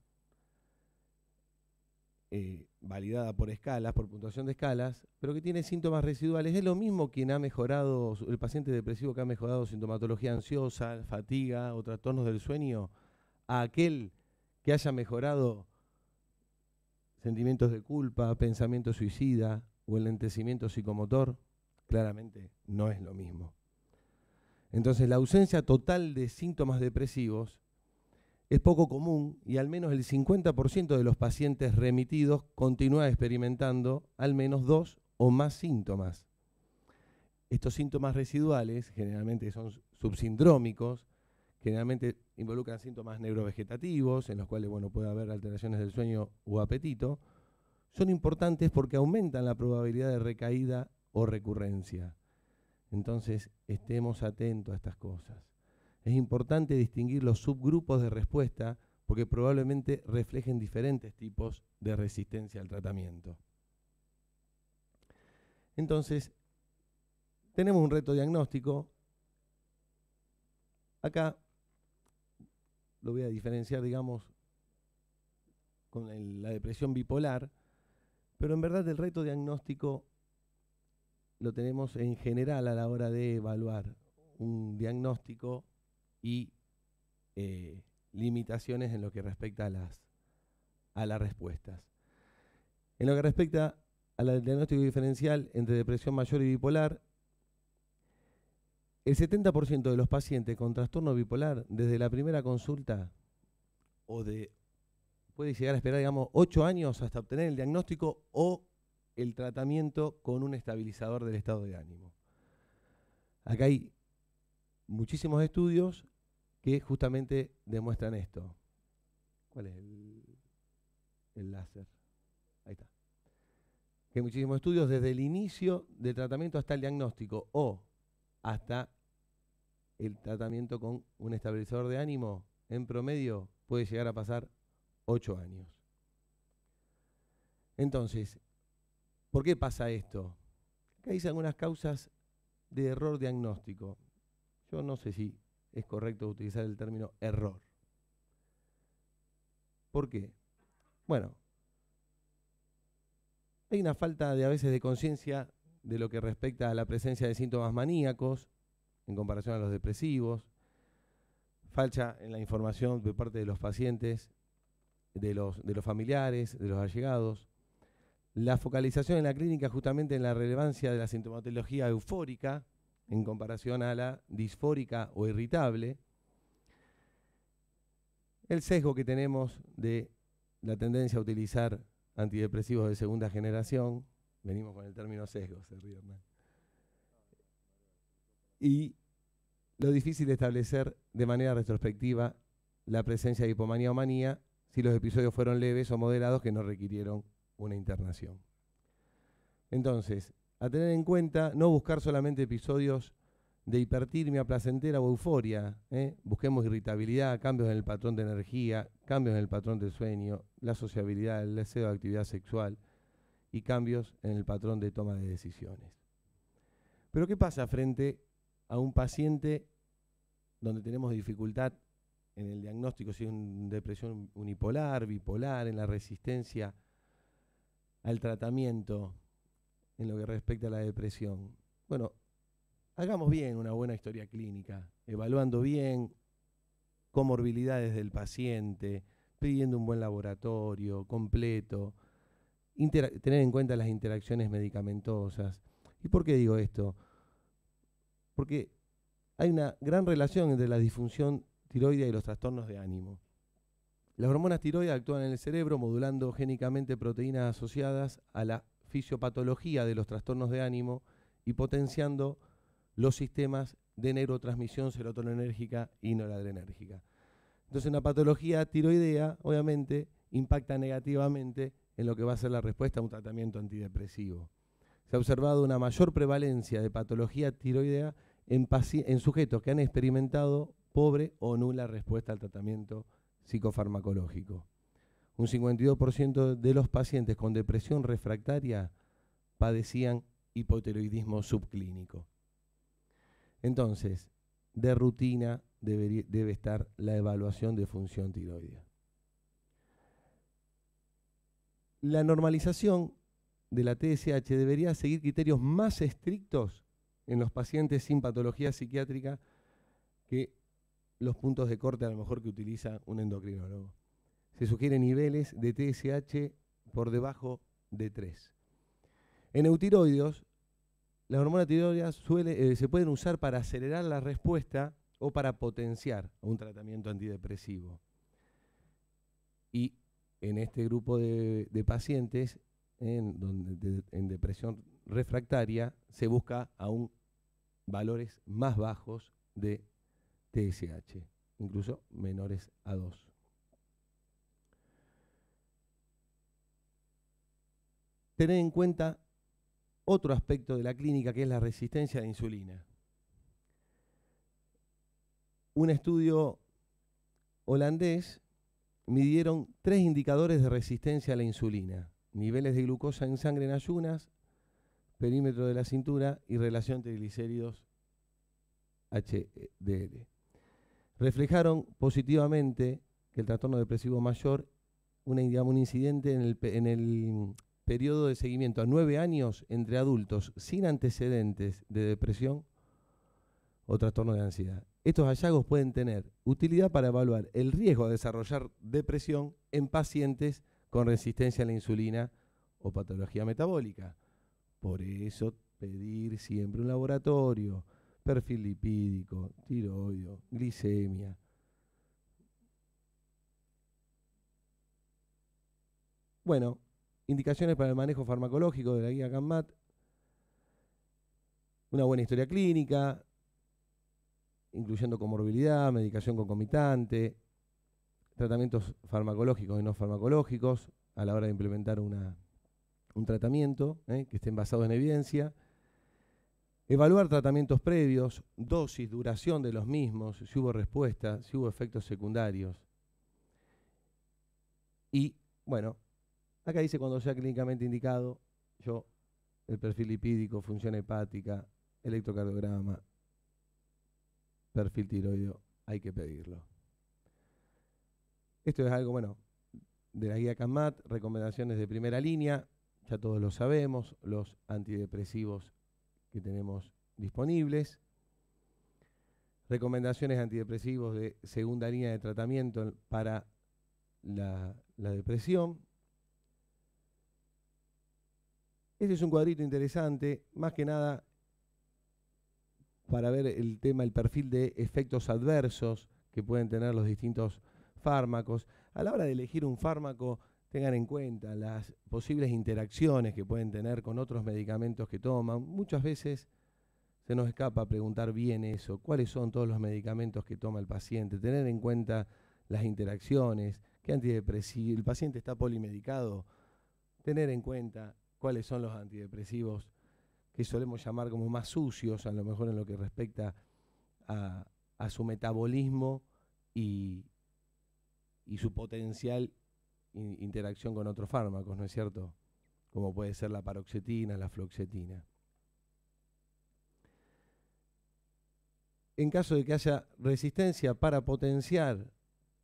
validada por escalas, por puntuación de escalas, pero que tiene síntomas residuales, es lo mismo quien ha mejorado, el paciente depresivo que ha mejorado sintomatología ansiosa, fatiga o trastornos del sueño, a aquel que haya mejorado sentimientos de culpa, pensamiento suicida o el lentecimiento psicomotor. Claramente no es lo mismo. Entonces, la ausencia total de síntomas depresivos es poco común y al menos el 50% de los pacientes remitidos continúa experimentando al menos 2 o más síntomas. Estos síntomas residuales generalmente son subsindrómicos, generalmente involucran síntomas neurovegetativos, en los cuales puede haber alteraciones del sueño o apetito. Son importantes porque aumentan la probabilidad de recaída o recurrencia. Entonces, estemos atentos a estas cosas. Es importante distinguir los subgrupos de respuesta porque probablemente reflejen diferentes tipos de resistencia al tratamiento. Entonces, tenemos un reto diagnóstico. Acá lo voy a diferenciar, digamos, con la depresión bipolar, pero en verdad el reto diagnóstico lo tenemos en general a la hora de evaluar un diagnóstico y limitaciones en lo que respecta a las respuestas. En lo que respecta al diagnóstico diferencial entre depresión mayor y bipolar, el 70% de los pacientes con trastorno bipolar, desde la primera consulta, puede llegar a esperar, digamos, 8 años hasta obtener el diagnóstico o el tratamiento con un estabilizador del estado de ánimo. Acá hay muchísimos estudios que justamente demuestran esto. ¿Cuál es el láser? Ahí está. que hay muchísimos estudios desde el inicio del tratamiento hasta el diagnóstico o hasta el tratamiento con un estabilizador de ánimo, en promedio puede llegar a pasar 8 años. Entonces, ¿por qué pasa esto? Acá hay algunas causas de error diagnóstico. Yo no sé si es correcto utilizar el término error. ¿Por qué? Bueno, hay una falta de a veces de conciencia de lo que respecta a la presencia de síntomas maníacos en comparación a los depresivos, falta en la información de parte de los pacientes, de los familiares, de los allegados, la focalización en la clínica justamente en la relevancia de la sintomatología eufórica en comparación a la disfórica o irritable, el sesgo que tenemos de la tendencia a utilizar antidepresivos de segunda generación, venimos con el término sesgo, se ríe Hernán, y lo difícil de establecer de manera retrospectiva la presencia de hipomanía o manía si los episodios fueron leves o moderados que no requirieron una internación. Entonces, a tener en cuenta, no buscar solamente episodios de hipertirmia placentera o euforia, busquemos irritabilidad, cambios en el patrón de energía, cambios en el patrón del sueño, la sociabilidad, el deseo de actividad sexual y cambios en el patrón de toma de decisiones. Pero ¿qué pasa frente a un paciente donde tenemos dificultad en el diagnóstico, si es una depresión unipolar, bipolar, en la resistencia al tratamiento en lo que respecta a la depresión? Bueno, hagamos bien una buena historia clínica, evaluando bien comorbilidades del paciente, pidiendo un buen laboratorio completo, tener en cuenta las interacciones medicamentosas. ¿Y por qué digo esto? Porque hay una gran relación entre la disfunción tiroidea y los trastornos de ánimo. Las hormonas tiroides actúan en el cerebro modulando génicamente proteínas asociadas a la fisiopatología de los trastornos de ánimo y potenciando los sistemas de neurotransmisión serotoninérgica y noradrenérgica. Entonces, una patología tiroidea, obviamente, impacta negativamente en lo que va a ser la respuesta a un tratamiento antidepresivo. Se ha observado una mayor prevalencia de patología tiroidea en sujetos que han experimentado pobre o nula respuesta al tratamiento psicofarmacológico. Un 52% de los pacientes con depresión refractaria padecían hipotiroidismo subclínico. Entonces, de rutina debe estar la evaluación de función tiroidea. La normalización de la TSH debería seguir criterios más estrictos en los pacientes sin patología psiquiátrica que los puntos de corte a lo mejor que utiliza un endocrinólogo. Se sugieren niveles de TSH por debajo de 3. En eutiroideos, las hormonas tiroideas se pueden usar para acelerar la respuesta o para potenciar un tratamiento antidepresivo. Y en este grupo de pacientes en depresión refractaria se busca aún valores más bajos de TSH, incluso menores a 2. Tener en cuenta otro aspecto de la clínica que es la resistencia a la insulina. Un estudio holandés midieron 3 indicadores de resistencia a la insulina: niveles de glucosa en sangre en ayunas, perímetro de la cintura y relación triglicéridos HDL. Reflejaron positivamente que el trastorno depresivo mayor, un incidente en el periodo de seguimiento a 9 años entre adultos sin antecedentes de depresión o trastorno de ansiedad. Estos hallazgos pueden tener utilidad para evaluar el riesgo de desarrollar depresión en pacientes con resistencia a la insulina o patología metabólica. Por eso, pedir siempre un laboratorio, perfil lipídico, tiroideo, glicemia. Bueno, indicaciones para el manejo farmacológico de la guía CANMAT, una buena historia clínica, incluyendo comorbilidad, medicación concomitante, tratamientos farmacológicos y no farmacológicos a la hora de implementar una un tratamiento que estén basados en evidencia. Evaluar tratamientos previos, dosis, duración de los mismos, si hubo respuesta, si hubo efectos secundarios. Y, bueno, acá dice cuando sea clínicamente indicado, el perfil lipídico, función hepática, electrocardiograma, perfil tiroideo, hay que pedirlo. Esto es algo, bueno, de la guía CAMAT, recomendaciones de primera línea, ya todos lo sabemos, los antidepresivos que tenemos disponibles. Recomendaciones antidepresivos de segunda línea de tratamiento para la depresión. Este es un cuadrito interesante, más que nada para ver el perfil de efectos adversos que pueden tener los distintos fármacos. A la hora de elegir un fármaco, tengan en cuenta las posibles interacciones que pueden tener con otros medicamentos que toman. Muchas veces se nos escapa preguntar bien eso, cuáles son todos los medicamentos que toma el paciente, tener en cuenta las interacciones, qué antidepresivo, el paciente está polimedicado, tener en cuenta cuáles son los antidepresivos que solemos llamar como más sucios, a lo mejor en lo que respecta a su metabolismo y su potencial interacción con otros fármacos, ¿no es cierto? Como puede ser la paroxetina, la fluoxetina. En caso de que haya resistencia para potenciar,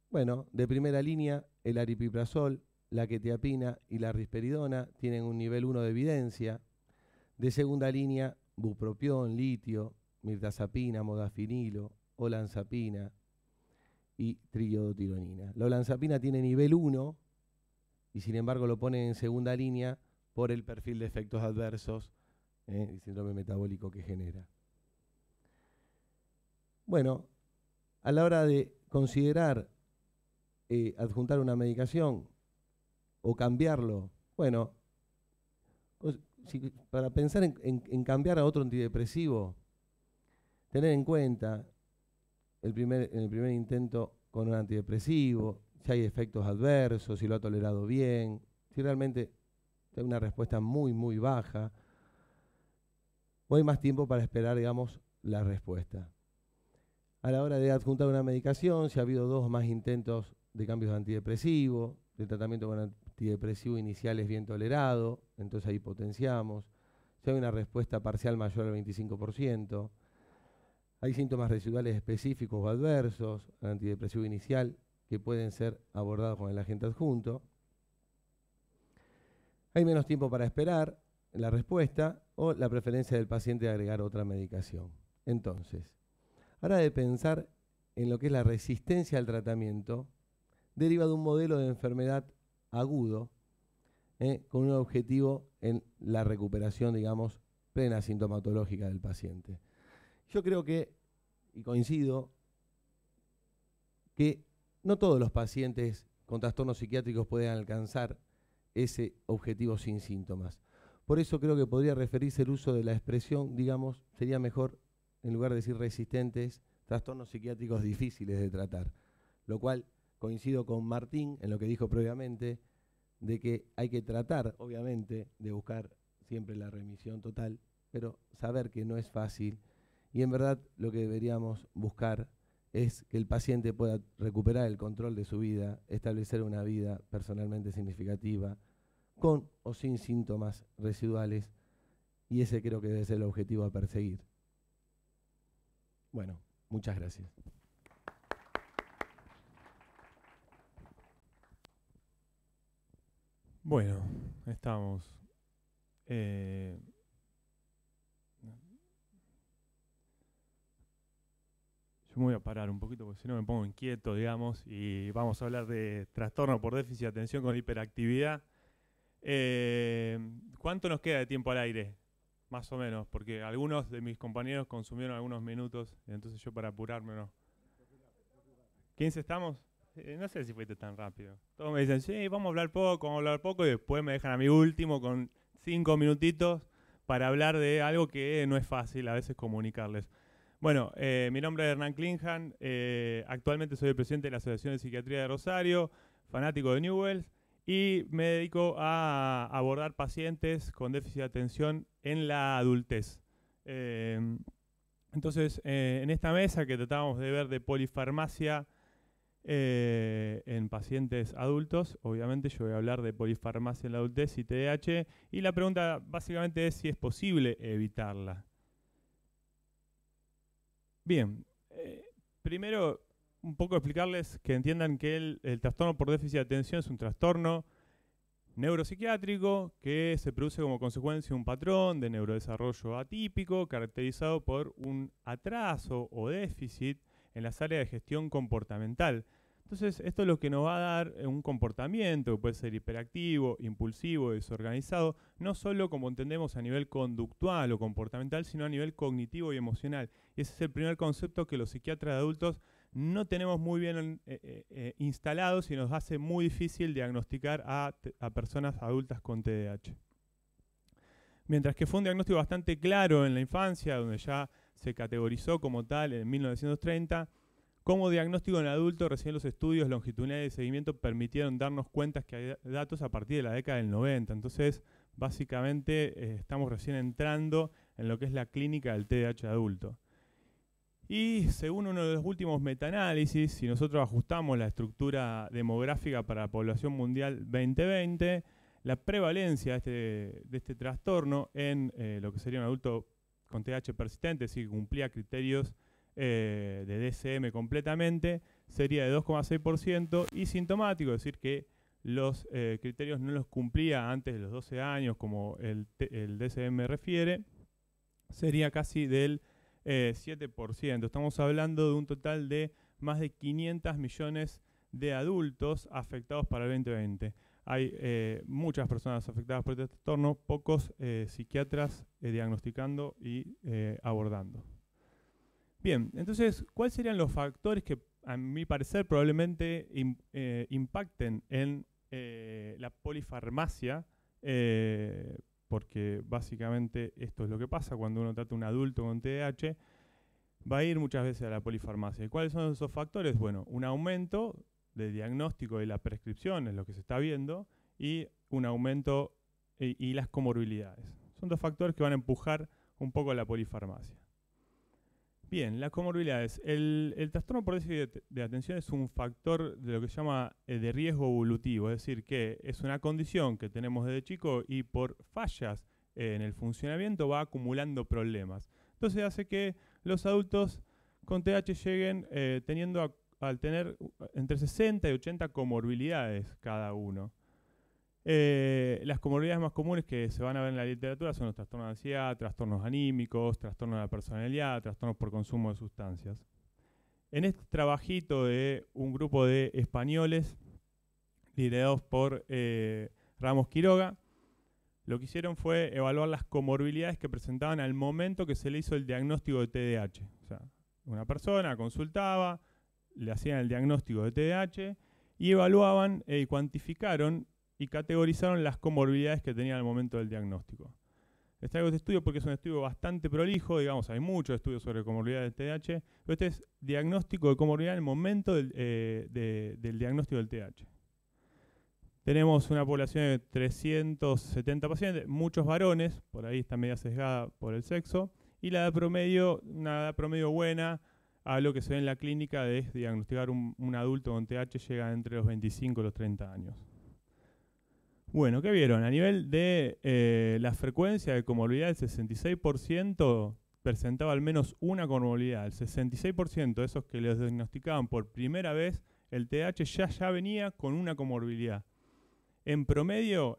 bueno, de primera línea, el aripiprazol, la quetiapina y la risperidona tienen un nivel 1 de evidencia. De segunda línea, bupropión, litio, mirtazapina, modafinilo, olanzapina y triiodotironina. La olanzapina tiene nivel 1 y sin embargo lo ponen en segunda línea por el perfil de efectos adversos y síndrome metabólico que genera. Bueno, a la hora de considerar adjuntar una medicación o cambiarlo, bueno, para pensar en cambiar a otro antidepresivo, tener en cuenta en el primer intento con un antidepresivo, si hay efectos adversos, si lo ha tolerado bien, si realmente hay una respuesta muy, muy baja, o hay más tiempo para esperar, digamos, la respuesta. A la hora de adjuntar una medicación, si ha habido 2 o más intentos de cambios de antidepresivo, de tratamiento con antidepresivo inicial es bien tolerado, entonces ahí potenciamos. Si hay una respuesta parcial mayor al 25%, hay síntomas residuales específicos o adversos al antidepresivo inicial que pueden ser abordados con el agente adjunto. Hay menos tiempo para esperar la respuesta o la preferencia del paciente de agregar otra medicación. Entonces, ahora de pensar en lo que es la resistencia al tratamiento, deriva de un modelo de enfermedad agudo con un objetivo en la recuperación, digamos, plena sintomatológica del paciente. Yo creo que, y coincido, que no todos los pacientes con trastornos psiquiátricos pueden alcanzar ese objetivo sin síntomas. Por eso creo que podría referirse el uso de la expresión, digamos, sería mejor, en lugar de decir resistentes, trastornos psiquiátricos difíciles de tratar. Lo cual coincido con Martín en lo que dijo previamente, de que hay que tratar, obviamente, de buscar siempre la remisión total, pero saber que no es fácil. Y en verdad lo que deberíamos buscar es que el paciente pueda recuperar el control de su vida, establecer una vida personalmente significativa, con o sin síntomas residuales, y ese creo que debe ser el objetivo a perseguir. Bueno, muchas gracias. Bueno, estamos. Yo me voy a parar un poquito porque si no me pongo inquieto, digamos, y vamos a hablar de trastorno por déficit de atención con hiperactividad. ¿Cuánto nos queda de tiempo al aire? Más o menos, porque algunos de mis compañeros consumieron algunos minutos, entonces yo para apurarme no. ¿15 estamos? No sé si fuiste tan rápido. Todos me dicen, sí, vamos a hablar poco, y después me dejan a mí último con 5 minutitos para hablar de algo que no es fácil a veces comunicarles. Bueno, mi nombre es Hernán Klinghahn, actualmente soy el presidente de la Asociación de Psiquiatría de Rosario, fanático de Newell's, y me dedico a abordar pacientes con déficit de atención en la adultez. Entonces, en esta mesa que tratábamos de ver de polifarmacia en pacientes adultos, obviamente yo voy a hablar de polifarmacia en la adultez y TDAH, y la pregunta básicamente es si es posible evitarla. Bien, primero un poco explicarles que entiendan que el trastorno por déficit de atención es un trastorno neuropsiquiátrico que se produce como consecuencia de un patrón de neurodesarrollo atípico caracterizado por un atraso o déficit en las áreas de gestión comportamental. Entonces, esto es lo que nos va a dar un comportamiento que puede ser hiperactivo, impulsivo, desorganizado, no solo como entendemos a nivel conductual o comportamental, sino a nivel cognitivo y emocional. Y ese es el primer concepto que los psiquiatras de adultos no tenemos muy bien instalados y nos hace muy difícil diagnosticar a personas adultas con TDAH. Mientras que fue un diagnóstico bastante claro en la infancia, donde ya se categorizó como tal en 1930, como diagnóstico en adulto, recién los estudios longitudinales de seguimiento permitieron darnos cuenta que hay datos a partir de la década del 90. Entonces, básicamente, estamos recién entrando en lo que es la clínica del TDAH adulto. Y según uno de los últimos metaanálisis, si nosotros ajustamos la estructura demográfica para la población mundial 2020, la prevalencia de este trastorno en lo que sería un adulto con TDAH persistente, es decir, que cumplía criterios de DSM completamente, sería de 2,6%, y sintomático, es decir, que los criterios no los cumplía antes de los 12 años, como el DSM refiere, sería casi del 7%. Estamos hablando de un total de más de 500 millones de adultos afectados para el 2020. Hay muchas personas afectadas por este trastorno, pocos psiquiatras diagnosticando y abordando. Bien, entonces, ¿cuáles serían los factores que, a mi parecer, probablemente impacten en la polifarmacia? Porque básicamente esto es lo que pasa cuando uno trata a un adulto con TDAH, va a ir muchas veces a la polifarmacia. ¿Y cuáles son esos factores? Bueno, un aumento del diagnóstico y la prescripción es lo que se está viendo, y un aumento y las comorbilidades. Son dos factores que van a empujar un poco a la polifarmacia. Bien, las comorbilidades. El trastorno por déficit de atención es un factor de lo que se llama de riesgo evolutivo, es decir, que es una condición que tenemos desde chico y por fallas en el funcionamiento va acumulando problemas. Entonces hace que los adultos con TDAH lleguen al tener entre 60 y 80 comorbilidades cada uno. Las comorbilidades más comunes que se van a ver en la literatura son los trastornos de ansiedad, trastornos anímicos, trastornos de la personalidad, trastornos por consumo de sustancias. En este trabajito de un grupo de españoles liderados por Ramos Quiroga, lo que hicieron fue evaluar las comorbilidades que presentaban al momento que se le hizo el diagnóstico de TDAH. O sea, una persona consultaba, le hacían el diagnóstico de TDAH y evaluaban y cuantificaron y categorizaron las comorbilidades que tenían al momento del diagnóstico. Les traigo este estudio porque es un estudio bastante prolijo, digamos, hay muchos estudios sobre comorbilidades del TDAH, pero este es diagnóstico de comorbilidad en el momento del diagnóstico del TDAH. Tenemos una población de 370 pacientes, muchos varones, por ahí está media sesgada por el sexo, y la edad promedio, una edad promedio buena, a lo que se ve en la clínica de diagnosticar un adulto con TDAH llega entre los 25 y los 30 años. Bueno, ¿qué vieron? A nivel de la frecuencia de comorbilidad, el 66% presentaba al menos una comorbilidad. El 66% de esos que les diagnosticaban por primera vez el TDAH ya venía con una comorbilidad. En promedio,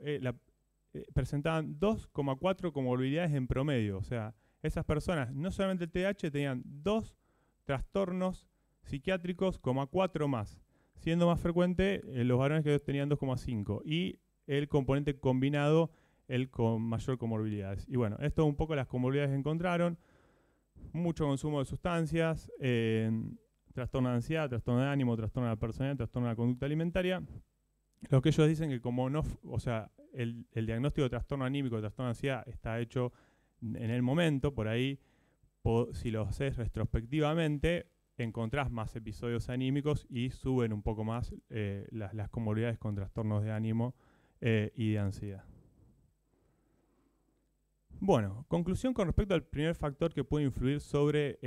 presentaban 2,4 comorbilidades en promedio. O sea, esas personas, no solamente el TDAH, tenían 2 trastornos psiquiátricos, 4 más. Siendo más frecuente los varones que tenían 2,5. Y el componente combinado, el con mayor comorbilidades. Y bueno, esto un poco las comorbilidades que encontraron. Mucho consumo de sustancias, trastorno de ansiedad, trastorno de ánimo, trastorno de la personalidad, trastorno de la conducta alimentaria. Lo que ellos dicen que como no, o sea, el diagnóstico de trastorno anímico, de trastorno de ansiedad está hecho en el momento, por ahí, si lo haces retrospectivamente, encontrás más episodios anímicos y suben un poco más las comorbilidades con trastornos de ánimo y de ansiedad. Bueno, conclusión con respecto al primer factor que puede influir sobre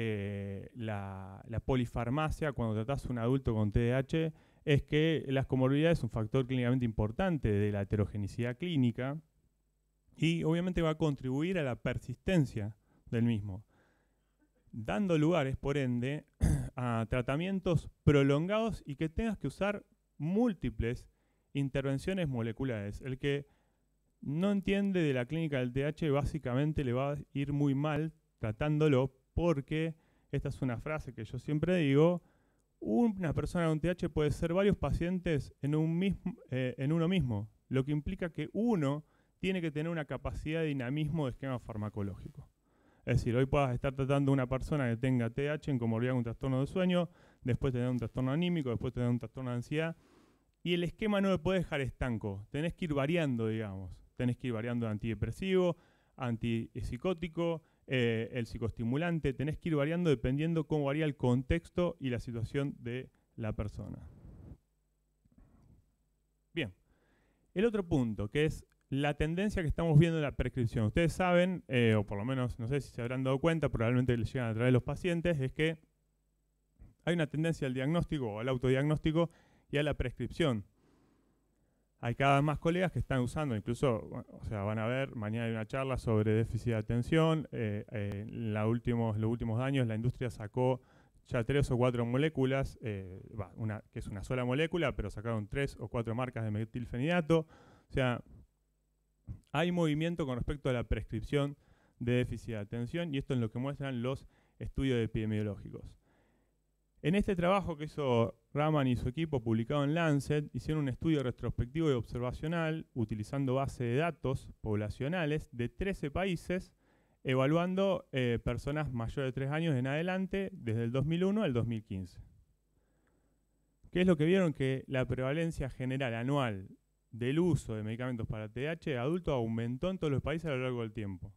la polifarmacia cuando tratás a un adulto con TDAH es que las comorbilidades es un factor clínicamente importante de la heterogeneidad clínica y obviamente va a contribuir a la persistencia del mismo, dando lugares, por ende, a tratamientos prolongados y que tengas que usar múltiples intervenciones moleculares. El que no entiende de la clínica del TDAH básicamente le va a ir muy mal tratándolo porque, esta es una frase que yo siempre digo, una persona con TDAH puede ser varios pacientes en uno mismo, lo que implica que uno tiene que tener una capacidad de dinamismo de esquema farmacológico. Es decir, hoy puedas estar tratando a una persona que tenga TDAH en comorbilidad con un trastorno de sueño, después tener un trastorno anímico, después tener un trastorno de ansiedad, y el esquema no lo puedes dejar estanco, tenés que ir variando, digamos. Tenés que ir variando de antidepresivo, antipsicótico, el psicoestimulante, tenés que ir variando dependiendo cómo varía el contexto y la situación de la persona. Bien, el otro punto, que es la tendencia que estamos viendo en la prescripción. Ustedes saben, o por lo menos no sé si se habrán dado cuenta, probablemente les llegan a través de los pacientes, es que hay una tendencia al diagnóstico o al autodiagnóstico y a la prescripción. Hay cada vez más colegas que están usando, incluso, o sea, van a ver, mañana hay una charla sobre déficit de atención. En los últimos años la industria sacó ya 3 o 4 moléculas, que es una sola molécula, pero sacaron 3 o 4 marcas de metilfenidato. O sea, hay movimiento con respecto a la prescripción de déficit de atención y esto es lo que muestran los estudios epidemiológicos. En este trabajo que hizo Rahman y su equipo, publicado en Lancet, hicieron un estudio retrospectivo y observacional utilizando base de datos poblacionales de 13 países, evaluando personas mayores de 3 años en adelante desde el 2001 al 2015. ¿Qué es lo que vieron? Que la prevalencia general anual del uso de medicamentos para TDAH adulto aumentó en todos los países a lo largo del tiempo.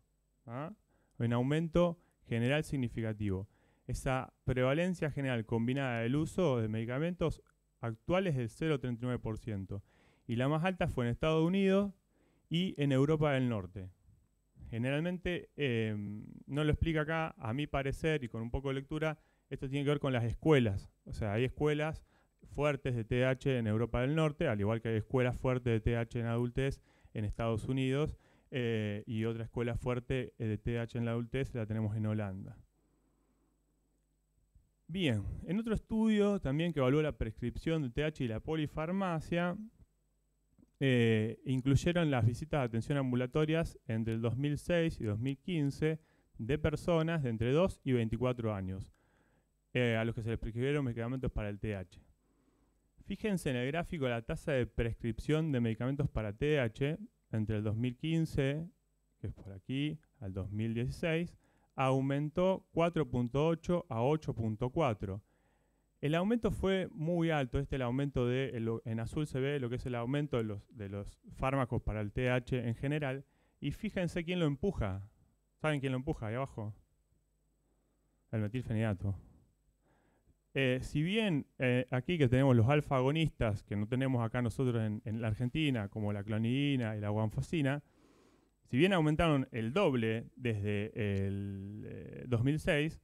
Un aumento general significativo. Esa prevalencia general combinada del uso de medicamentos actuales es del 0,39%. Y la más alta fue en Estados Unidos y en Europa del Norte. Generalmente, no lo explica acá, a mi parecer, y con un poco de lectura, esto tiene que ver con las escuelas. O sea, hay escuelas fuertes de TDAH en Europa del Norte, al igual que hay escuelas fuertes de TDAH en adultez en Estados Unidos, y otra escuela fuerte de TDAH en la adultez la tenemos en Holanda. Bien, en otro estudio también que evaluó la prescripción de TDAH y la polifarmacia, incluyeron las visitas de atención ambulatorias entre el 2006 y 2015 de personas de entre 2 y 24 años, a los que se les prescribieron medicamentos para el TDAH. Fíjense en el gráfico la tasa de prescripción de medicamentos para TDAH entre el 2015, que es por aquí, al 2016, aumentó 4.8 a 8.4. El aumento fue muy alto. El aumento en azul se ve lo que es el aumento de los fármacos para el TDAH en general. Y fíjense quién lo empuja. ¿Saben quién lo empuja ahí abajo? El metilfenidato. Si bien aquí que tenemos los alfa-agonistas, que no tenemos acá nosotros en la Argentina, como la clonidina y la guanfacina, si bien aumentaron el doble desde el 2006,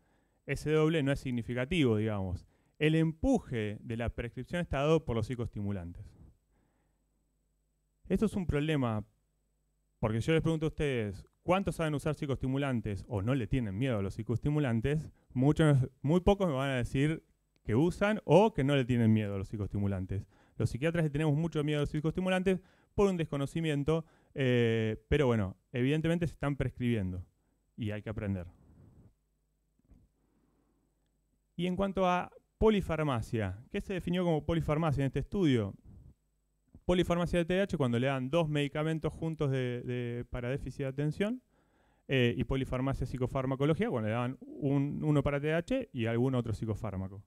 ese doble no es significativo, digamos. El empuje de la prescripción está dado por los psicoestimulantes. Esto es un problema, porque yo les pregunto a ustedes, ¿cuántos saben usar psicoestimulantes o no le tienen miedo a los psicoestimulantes? Muy pocos me van a decir que usan o que no le tienen miedo a los psicoestimulantes. Los psiquiatras le tenemos mucho miedo a los psicoestimulantes por un desconocimiento, pero bueno, evidentemente se están prescribiendo y hay que aprender. Y en cuanto a polifarmacia, ¿qué se definió como polifarmacia en este estudio? Polifarmacia de TDAH cuando le dan 2 medicamentos juntos para déficit de atención, y polifarmacia psicofarmacología cuando le dan uno para TDAH y algún otro psicofármaco.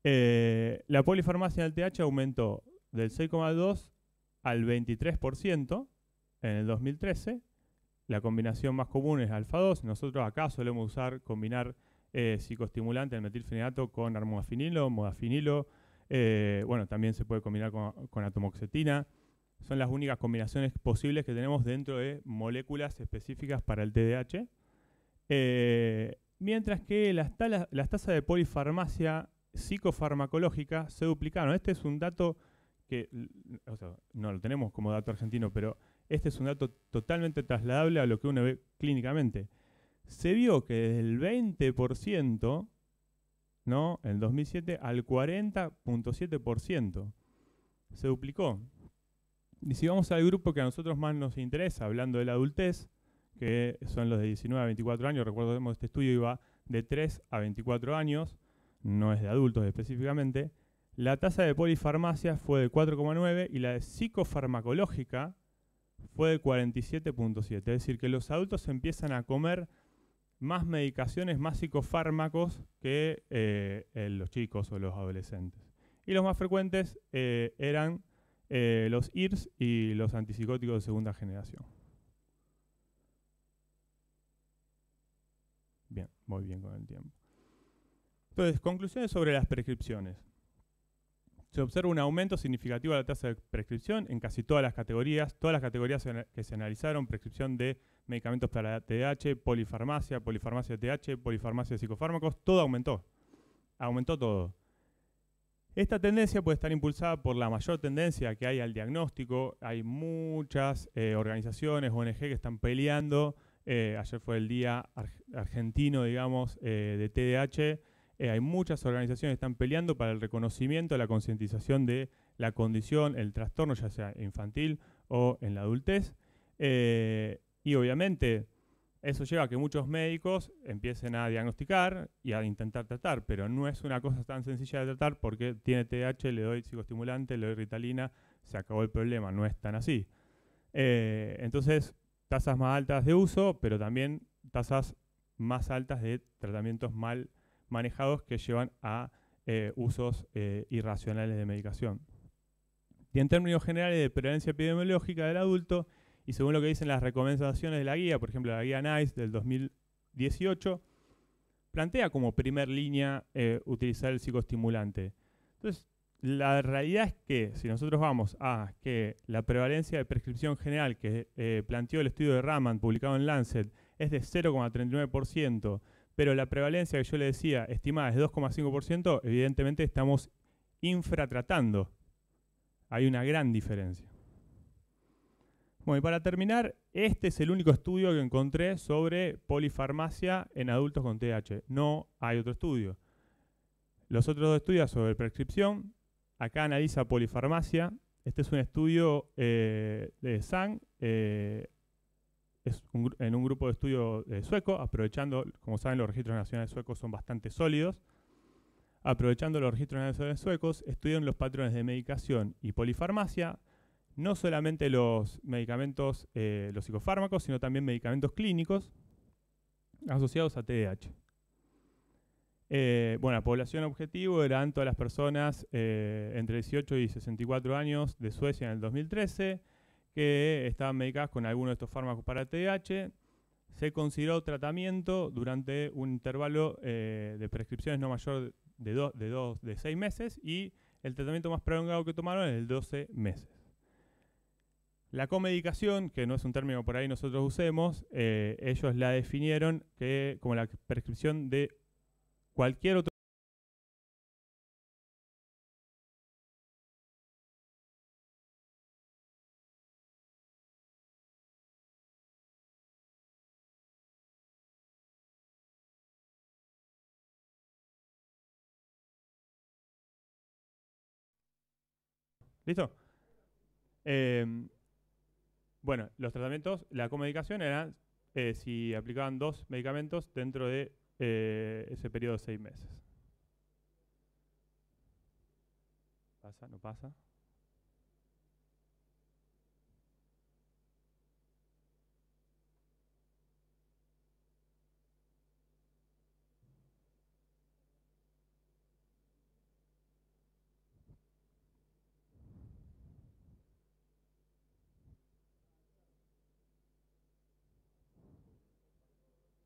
La polifarmacia del TDAH aumentó del 6,2 al 23% en el 2013. La combinación más común es alfa-2. Nosotros acá solemos combinar psicoestimulante, el metilfenidato, con armodafinilo, modafinilo. Bueno, también se puede combinar con atomoxetina. Son las únicas combinaciones posibles que tenemos dentro de moléculas específicas para el TDAH. Mientras que las tasas de polifarmacia psicofarmacológica se duplicaron. Este es un dato que, o sea, no lo tenemos como dato argentino, pero este es un dato totalmente trasladable a lo que uno ve clínicamente. Se vio que desde el 20%, ¿no?, en 2007 al 40.7%. Se duplicó. Y si vamos al grupo que a nosotros más nos interesa, hablando de la adultez, que son los de 19 a 24 años, recordemos este estudio iba de 3 a 24 años, no es de adultos específicamente, la tasa de polifarmacia fue de 4,9 y la de psicofarmacológica fue de 47.7. Es decir, que los adultos empiezan a comer más medicaciones, más psicofármacos que los chicos o los adolescentes. Y los más frecuentes eran los IRS y los antipsicóticos de segunda generación. Bien, muy bien con el tiempo. Entonces, conclusiones sobre las prescripciones. Se observa un aumento significativo de la tasa de prescripción en casi todas las categorías que se analizaron, prescripción de medicamentos para TDAH, polifarmacia, polifarmacia TDAH, polifarmacia de psicofármacos, todo aumentó todo. Esta tendencia puede estar impulsada por la mayor tendencia que hay al diagnóstico. Hay muchas organizaciones, ONG que están peleando. Ayer fue el día argentino, digamos, de TDAH. Hay muchas organizaciones que están peleando para el reconocimiento, la concientización de la condición, el trastorno, ya sea infantil o en la adultez. Y obviamente eso lleva a que muchos médicos empiecen a diagnosticar y a intentar tratar, pero no es una cosa tan sencilla de tratar porque tiene TDAH, le doy psicoestimulante, le doy Ritalina, se acabó el problema, no es tan así. Entonces, tasas más altas de uso, pero también tasas más altas de tratamientos mal manejados que llevan a usos irracionales de medicación. Y en términos generales de prevalencia epidemiológica del adulto, y según lo que dicen las recomendaciones de la guía, por ejemplo la guía NICE del 2018, plantea como primer línea utilizar el psicoestimulante. Entonces, la realidad es que si nosotros vamos a que la prevalencia de prescripción general que planteó el estudio de Raman publicado en Lancet es de 0,39%, pero la prevalencia que yo le decía estimada es de 2,5%, evidentemente estamos infratratando. Hay una gran diferencia. Bueno, y para terminar, este es el único estudio que encontré sobre polifarmacia en adultos con TDAH. No hay otro estudio. Los otros dos estudios sobre prescripción, acá analiza polifarmacia. Este es un estudio de SAN, en un grupo de estudio sueco, aprovechando, como saben, los registros nacionales suecos son bastante sólidos. Aprovechando los registros nacionales suecos, estudian los patrones de medicación y polifarmacia, no solamente los medicamentos, los psicofármacos, sino también medicamentos clínicos asociados a TDAH. Bueno, la población objetivo eran todas las personas entre 18 y 64 años de Suecia en el 2013 que estaban medicadas con alguno de estos fármacos para TDAH. Se consideró tratamiento durante un intervalo de prescripciones no mayor de 6 meses y el tratamiento más prolongado que tomaron es el 12 meses. La comedicación, que no es un término que por ahí nosotros usemos, ellos la definieron como la prescripción de cualquier otro. ¿Listo? Bueno, los tratamientos, la comedicación era si aplicaban 2 medicamentos dentro de ese periodo de 6 meses. ¿Pasa? ¿No pasa?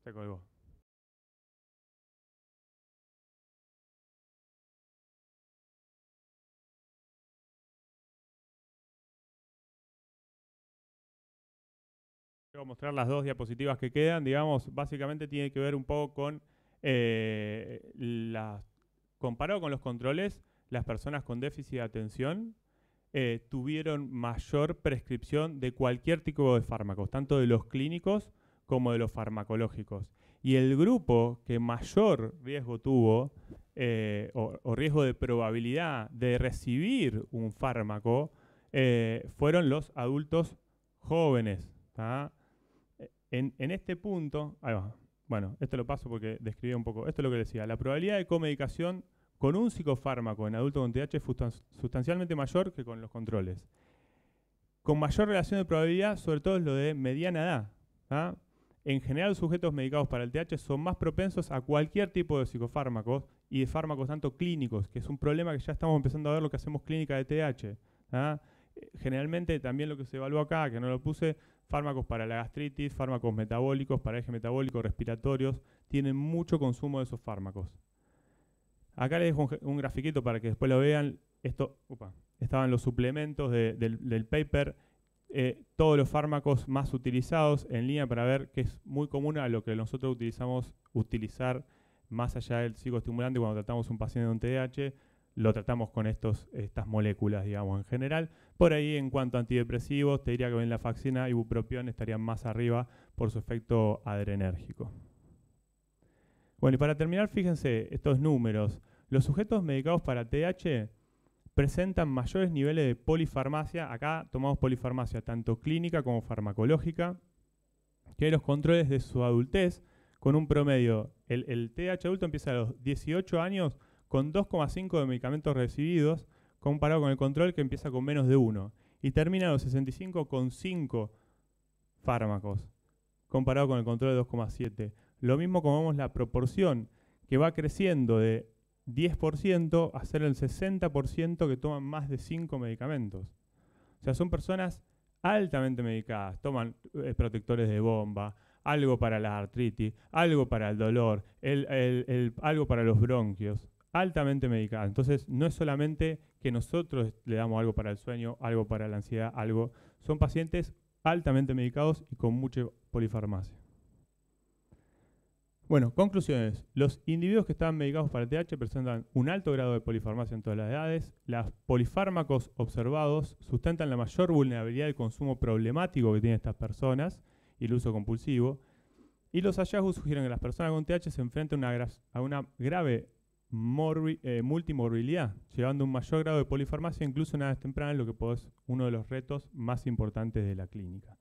Se colgó. Voy a mostrar las dos diapositivas que quedan, digamos, básicamente tiene que ver un poco con, comparado con los controles, las personas con déficit de atención tuvieron mayor prescripción de cualquier tipo de fármacos, tanto de los clínicos como de los farmacológicos. Y el grupo que mayor riesgo tuvo, o riesgo de probabilidad de recibir un fármaco, fueron los adultos jóvenes. ¿Tá? En este punto, ahí va. Bueno, esto lo paso porque describí un poco, esto es lo que decía, la probabilidad de comedicación con un psicofármaco en adulto con TDAH es sustancialmente mayor que con los controles. Con mayor relación de probabilidad, sobre todo es lo de mediana edad. ¿Ah? En general, los sujetos medicados para el TDAH son más propensos a cualquier tipo de psicofármacos y de fármacos tanto clínicos, que es un problema que ya estamos empezando a ver lo que hacemos clínica de TDAH. ¿Ah? Generalmente también lo que se evalúa acá, que no lo puse, fármacos para la gastritis, fármacos metabólicos, para eje metabólico, respiratorios, tienen mucho consumo de esos fármacos. Acá les dejo un grafiquito para que después lo vean. Esto, estaban los suplementos del paper, todos los fármacos más utilizados en línea para ver que es muy común a lo que nosotros utilizar más allá del psicoestimulante cuando tratamos a un paciente de un TDAH, lo tratamos con estas moléculas, digamos, en general. Por ahí, en cuanto a antidepresivos, te diría que venlafaxina y ibupropión estarían más arriba por su efecto adrenérgico. Bueno, y para terminar, fíjense estos números. Los sujetos medicados para TDAH presentan mayores niveles de polifarmacia, acá tomamos polifarmacia tanto clínica como farmacológica, que los controles de su adultez, con un promedio, el TDAH adulto empieza a los 18 años con 2,5 de medicamentos recibidos, comparado con el control que empieza con menos de 1, y termina a los 65 con 5 fármacos, comparado con el control de 2,7. Lo mismo como vemos la proporción, que va creciendo de 10% a ser el 60% que toman más de 5 medicamentos. O sea, son personas altamente medicadas, toman protectores de bomba, algo para la artritis, algo para el dolor, algo para los bronquios, altamente medicadas. Entonces, no es solamente que nosotros le damos algo para el sueño, algo para la ansiedad, algo. Son pacientes altamente medicados y con mucha polifarmacia. Bueno, conclusiones. Los individuos que están medicados para el TDAH presentan un alto grado de polifarmacia en todas las edades. Los polifármacos observados sustentan la mayor vulnerabilidad del consumo problemático que tienen estas personas y el uso compulsivo. Y los hallazgos sugieren que las personas con TDAH se enfrentan a una grave multimorbilidad, llevando un mayor grado de polifarmacia incluso en edades tempranas, lo que es uno de los retos más importantes de la clínica.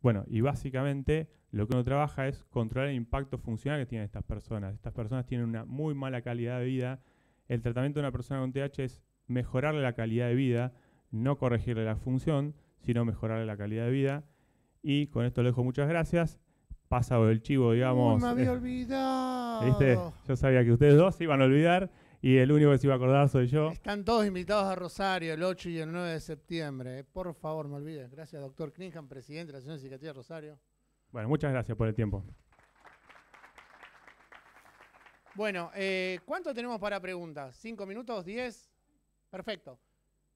Bueno, y básicamente lo que uno trabaja es controlar el impacto funcional que tienen estas personas. Estas personas tienen una muy mala calidad de vida. El tratamiento de una persona con TDAH es mejorarle la calidad de vida, no corregirle la función, sino mejorarle la calidad de vida. Y con esto le dejo muchas gracias. Pasa el chivo, digamos. Me había olvidado. ¿Viste? Yo sabía que ustedes dos se iban a olvidar y el único que se iba a acordar soy yo. Están todos invitados a Rosario el 8 y el 9 de septiembre. Por favor, me olvides. Gracias, doctor Kningham, presidente de la Asociación de Psiquiatría de Rosario. Bueno, muchas gracias por el tiempo. Bueno, ¿cuánto tenemos para preguntas? ¿5 minutos? ¿10? Perfecto.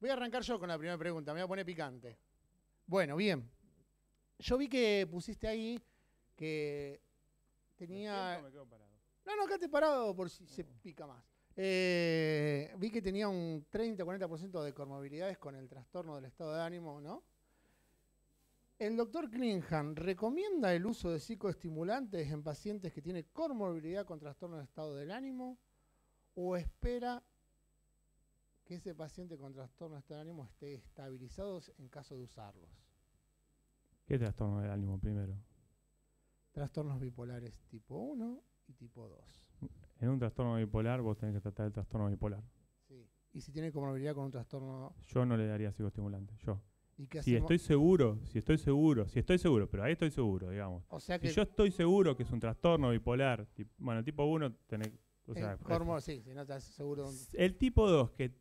Voy a arrancar yo con la primera pregunta. Me voy a poner picante. Bueno, bien. Yo vi que pusiste ahí que tenía... Me quedo parado. No, quédate parado por si se pica más. Vi que tenía un 30-40% de comorbilidades con el trastorno del estado de ánimo, ¿no? ¿El doctor Kningham recomienda el uso de psicoestimulantes en pacientes que tienen comorbilidad con trastorno del estado del ánimo o espera que ese paciente con trastorno del estado del ánimo esté estabilizado en caso de usarlos? ¿Qué trastorno del ánimo primero? Trastornos bipolares tipo 1 y tipo 2. En un trastorno bipolar vos tenés que tratar el trastorno bipolar. Sí. ¿Y si tiene comorbilidad con un trastorno? Yo no le daría psicoestimulante, yo. ¿Y qué Si hacemos? estoy seguro, pero ahí estoy seguro, digamos. O sea que si yo estoy seguro que es un trastorno bipolar, bueno, tipo 1, tenés, o sea, sí, si no estás seguro. el tipo 2 que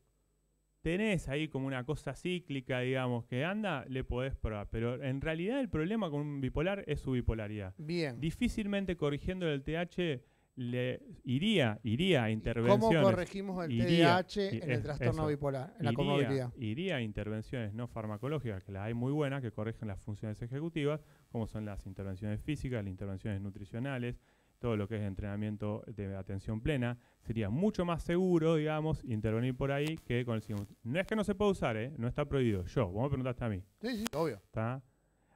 tenés ahí como una cosa cíclica, digamos, que anda, le podés probar. Pero en realidad el problema con un bipolar es su bipolaridad. Bien. Difícilmente corrigiendo el TH iría a intervenciones. ¿Cómo corregimos el TDAH en el trastorno bipolar, en la comorbilidad? Iría a intervenciones no farmacológicas, que las hay muy buenas, que corrigen las funciones ejecutivas, como son las intervenciones físicas, las intervenciones nutricionales, todo lo que es entrenamiento de atención plena. Sería mucho más seguro, digamos, intervenir por ahí que con el psicólogo. No es que no se pueda usar, no está prohibido. Vos me preguntaste a mí. Sí, obvio. ¿Está?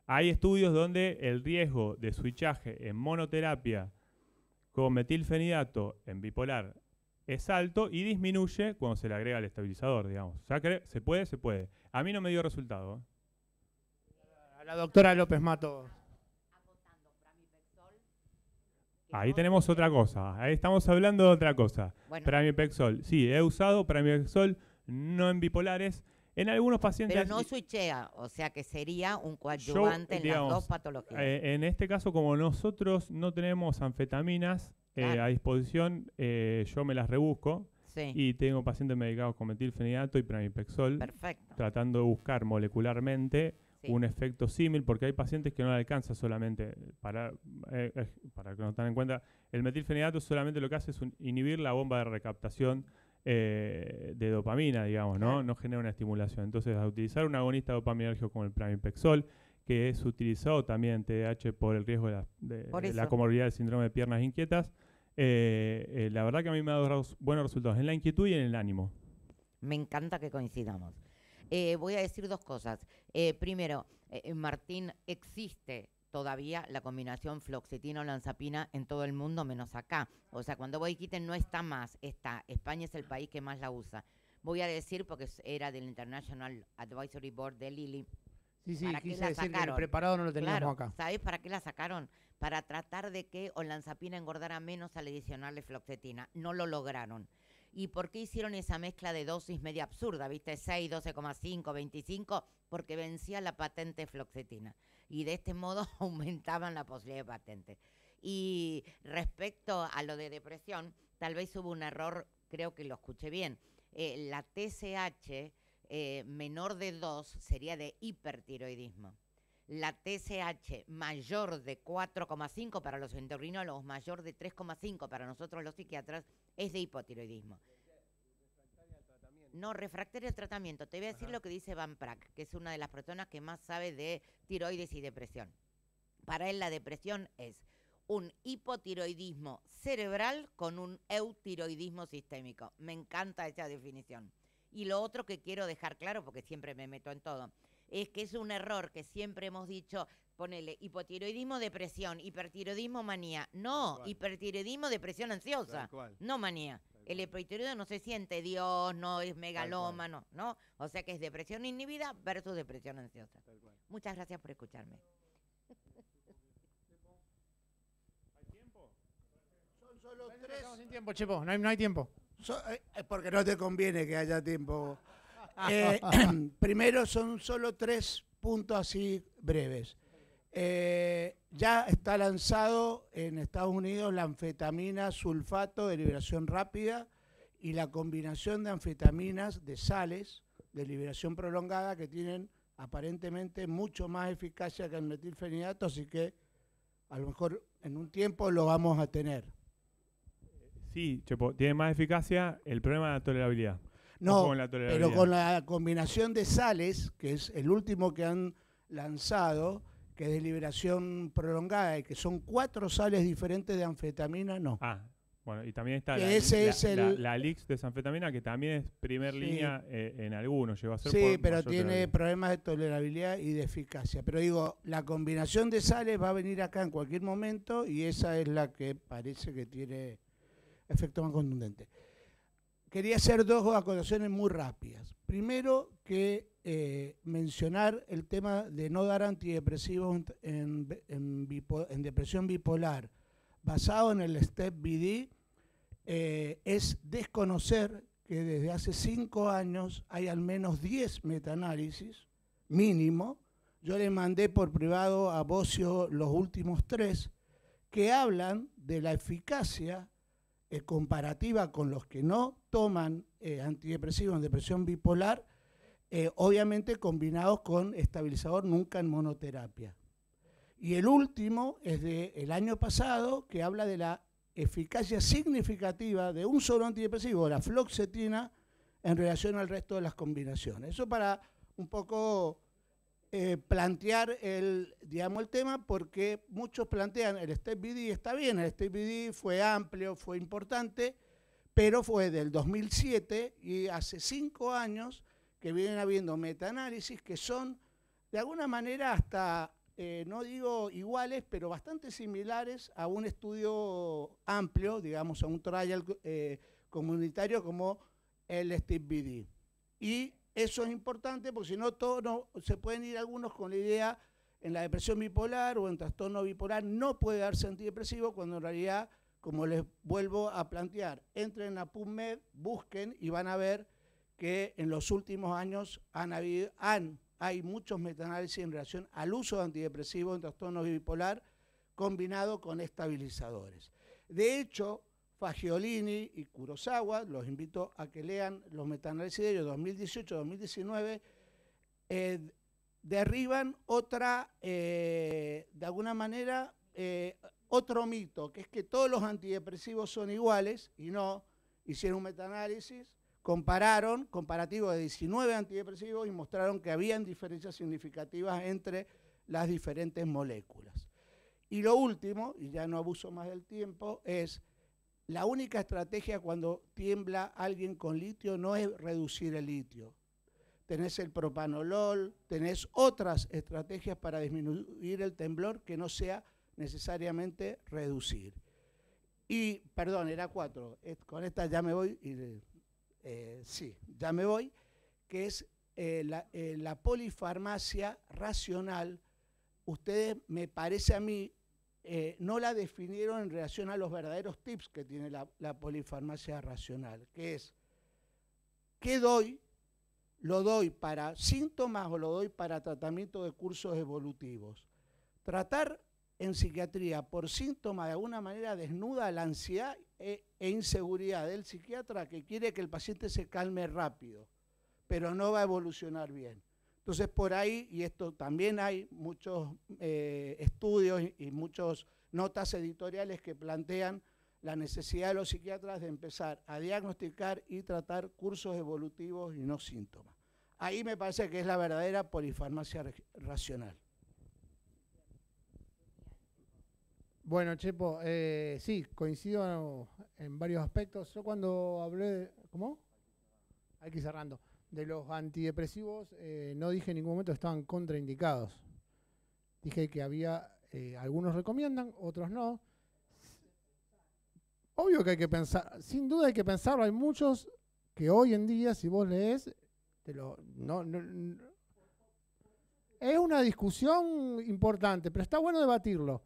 Hay estudios donde el riesgo de switchaje en monoterapia con metilfenidato en bipolar es alto y disminuye cuando se le agrega el estabilizador, digamos. O sea, se puede. A mí no me dio resultado. A la doctora López Mato. Ahí tenemos otra cosa. Ahí estamos hablando de otra cosa. Bueno. Pramipexol. Sí, he usado Pramipexol no en bipolares. En algunos pacientes... Pero no switchea, o sea que sería un coadyuvante en las dos patologías. En este caso, como nosotros no tenemos anfetaminas a disposición, yo me las rebusco. Sí. Y tengo pacientes medicados con metilfenidato y Pramipexol. Perfecto. Tratando de buscar molecularmente un efecto símil, porque hay pacientes que no le alcanza solamente, para que nos tengan en cuenta, el metilfenidato solamente lo que hace es inhibir la bomba de recaptación de dopamina, digamos, ¿no? No genera una estimulación. Entonces, a utilizar un agonista dopaminérgico como el Pramipexol, que es utilizado también en TDAH por el riesgo de la comorbilidad del síndrome de piernas inquietas, la verdad que a mí me ha dado buenos resultados en la inquietud y en el ánimo. Me encanta que coincidamos. Voy a decir dos cosas. Primero, Martín, existe todavía la combinación fluoxetina-olanzapina en todo el mundo, menos acá. O sea, cuando vos dijiste no está más, está. España es el país que más la usa. Voy a decir, porque era del International Advisory Board de Lilly. Sí, quise decir que el preparado no lo teníamos acá. ¿Sabés para qué la sacaron? Para tratar de que olanzapina engordara menos al adicionarle fluoxetina. No lo lograron. ¿Y por qué hicieron esa mezcla de dosis media absurda? ¿Viste? 6, 12,5, 25, porque vencía la patente fluoxetina. Y de este modo aumentaban la posibilidad de patente. Y respecto a lo de depresión, tal vez hubo un error, creo que lo escuché bien. La TSH menor de 2 sería de hipertiroidismo. La TSH mayor de 4,5 para los endocrinólogos, mayor de 3,5 para nosotros los psiquiatras, es de hipotiroidismo. No, refractaria al tratamiento. Te voy a decir lo que dice Van Prack, que es una de las personas que más sabe de tiroides y depresión. Para él la depresión es un hipotiroidismo cerebral con un eutiroidismo sistémico. Me encanta esa definición. Y lo otro que quiero dejar claro, porque siempre me meto en todo, es que es un error que siempre hemos dicho, ponele hipotiroidismo, depresión, hipertiroidismo, manía. No, hipertiroidismo, depresión ansiosa, no manía. El hipotiroidismo no se siente Dios, no es megalómano, ¿no? O sea que es depresión inhibida versus depresión ansiosa. Muchas gracias por escucharme. ¿Hay tiempo? Son solo 3. Estamos sin tiempo, Chepo, no hay tiempo. Porque no te conviene que haya tiempo. Primero, son solo 3 puntos así breves. Ya está lanzado en Estados Unidos la anfetamina sulfato de liberación rápida y la combinación de anfetaminas de sales de liberación prolongada que tienen aparentemente mucho más eficacia que el metilfenidato, así que a lo mejor en un tiempo lo vamos a tener. Sí, Chepo, tiene más eficacia. El problema de la tolerabilidad. No, pero con la combinación de sales, que es el último que han lanzado, que es de liberación prolongada y que son 4 sales diferentes de anfetamina, no. Bueno, y también está la Alix de sanfetamina, que también es primer línea en algunos. Llegó a ser pero tiene problemas de tolerabilidad y de eficacia. Pero digo, la combinación de sales va a venir acá en cualquier momento y esa es la que parece que tiene efecto más contundente. Quería hacer 2 acotaciones muy rápidas. Primero, que mencionar el tema de no dar antidepresivos en depresión bipolar basado en el STEP-BD es desconocer que desde hace 5 años hay al menos 10 metaanálisis mínimo. Yo le mandé por privado a Bocio los últimos 3 que hablan de la eficacia comparativa con los que no toman antidepresivos en depresión bipolar, obviamente combinados con estabilizador, nunca en monoterapia. Y el último es del año pasado, que habla de la eficacia significativa de un solo antidepresivo, la fluoxetina, en relación al resto de las combinaciones. Eso para un poco plantear el tema, porque muchos plantean el Step BD, está bien, el Step BD fue amplio, fue importante, pero fue del 2007 y hace 5 años que vienen habiendo metaanálisis que son de alguna manera hasta, no digo iguales, pero bastante similares a un estudio amplio, digamos, a un trial comunitario como el Step BD. Y eso es importante porque si no, se pueden ir algunos con la idea en la depresión bipolar o en trastorno bipolar no puede darse antidepresivo, cuando en realidad, como les vuelvo a plantear, entren a PubMed, busquen y van a ver que en los últimos años hay muchos metaanálisis en relación al uso de antidepresivos en trastorno bipolar combinado con estabilizadores. De hecho, Fagiolini y Kurosawa, los invito a que lean los metaanálisis de ellos, 2018-2019, derriban otra, de alguna manera, otro mito, que es que todos los antidepresivos son iguales, y no. Hicieron un metaanálisis, comparativo de 19 antidepresivos y mostraron que habían diferencias significativas entre las diferentes moléculas. Y lo último, y ya no abuso más del tiempo, es la única estrategia cuando tiembla alguien con litio no es reducir el litio. Tenés el propanolol, tenés otras estrategias para disminuir el temblor que no sea necesariamente reducir. Y, perdón, era 4, con esta ya me voy, ya me voy, que es la polifarmacia racional. Ustedes, me parece a mí, no la definieron en relación a los verdaderos tips que tiene la polifarmacia racional, que es, ¿qué doy? ¿Lo doy para síntomas o lo doy para tratamiento de cursos evolutivos? Tratar en psiquiatría por síntomas de alguna manera desnuda la ansiedad e inseguridad del psiquiatra que quiere que el paciente se calme rápido, pero no va a evolucionar bien. Entonces por ahí, y esto también hay muchos estudios y muchas notas editoriales que plantean la necesidad de los psiquiatras de empezar a diagnosticar y tratar cursos evolutivos y no síntomas. Ahí me parece que es la verdadera polifarmacia racional. Bueno, Chepo, sí, coincido en varios aspectos. Yo cuando hablé, ¿cómo? Hay que ir cerrando. De los antidepresivos, no dije en ningún momento que estaban contraindicados. Dije que había, algunos recomiendan, otros no. Obvio que hay que pensar, sin duda hay que pensarlo. Hay muchos que hoy en día, si vos lees, es una discusión importante, pero está bueno debatirlo.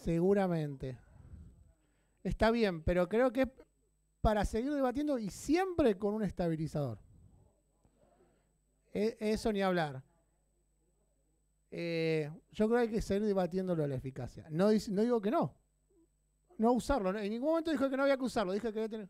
Seguramente. Está bien, pero creo que para seguir debatiendo y siempre con un estabilizador. Eso ni hablar. Yo creo que hay que seguir debatiendo lo de la eficacia. No digo que no. No usarlo. En ningún momento dije que no había que usarlo. Dije que había que tener...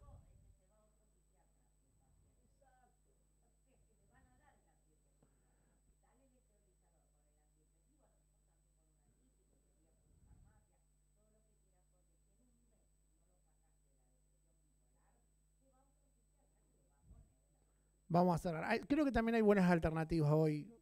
Vamos a cerrar. Creo que también hay buenas alternativas hoy.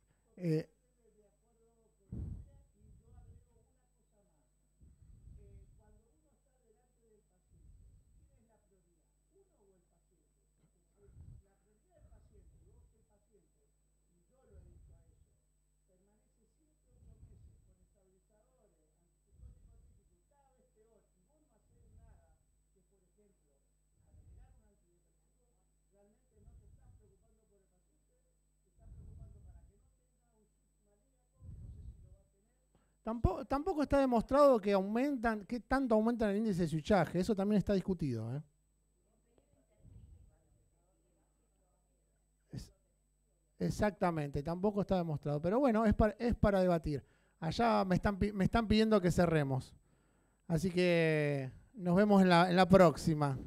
Tampoco está demostrado que tanto aumentan el índice de switchaje. Eso también está discutido. Exactamente, tampoco está demostrado. Pero bueno, es para debatir. Allá me están pidiendo que cerremos. Así que Nos vemos en la próxima.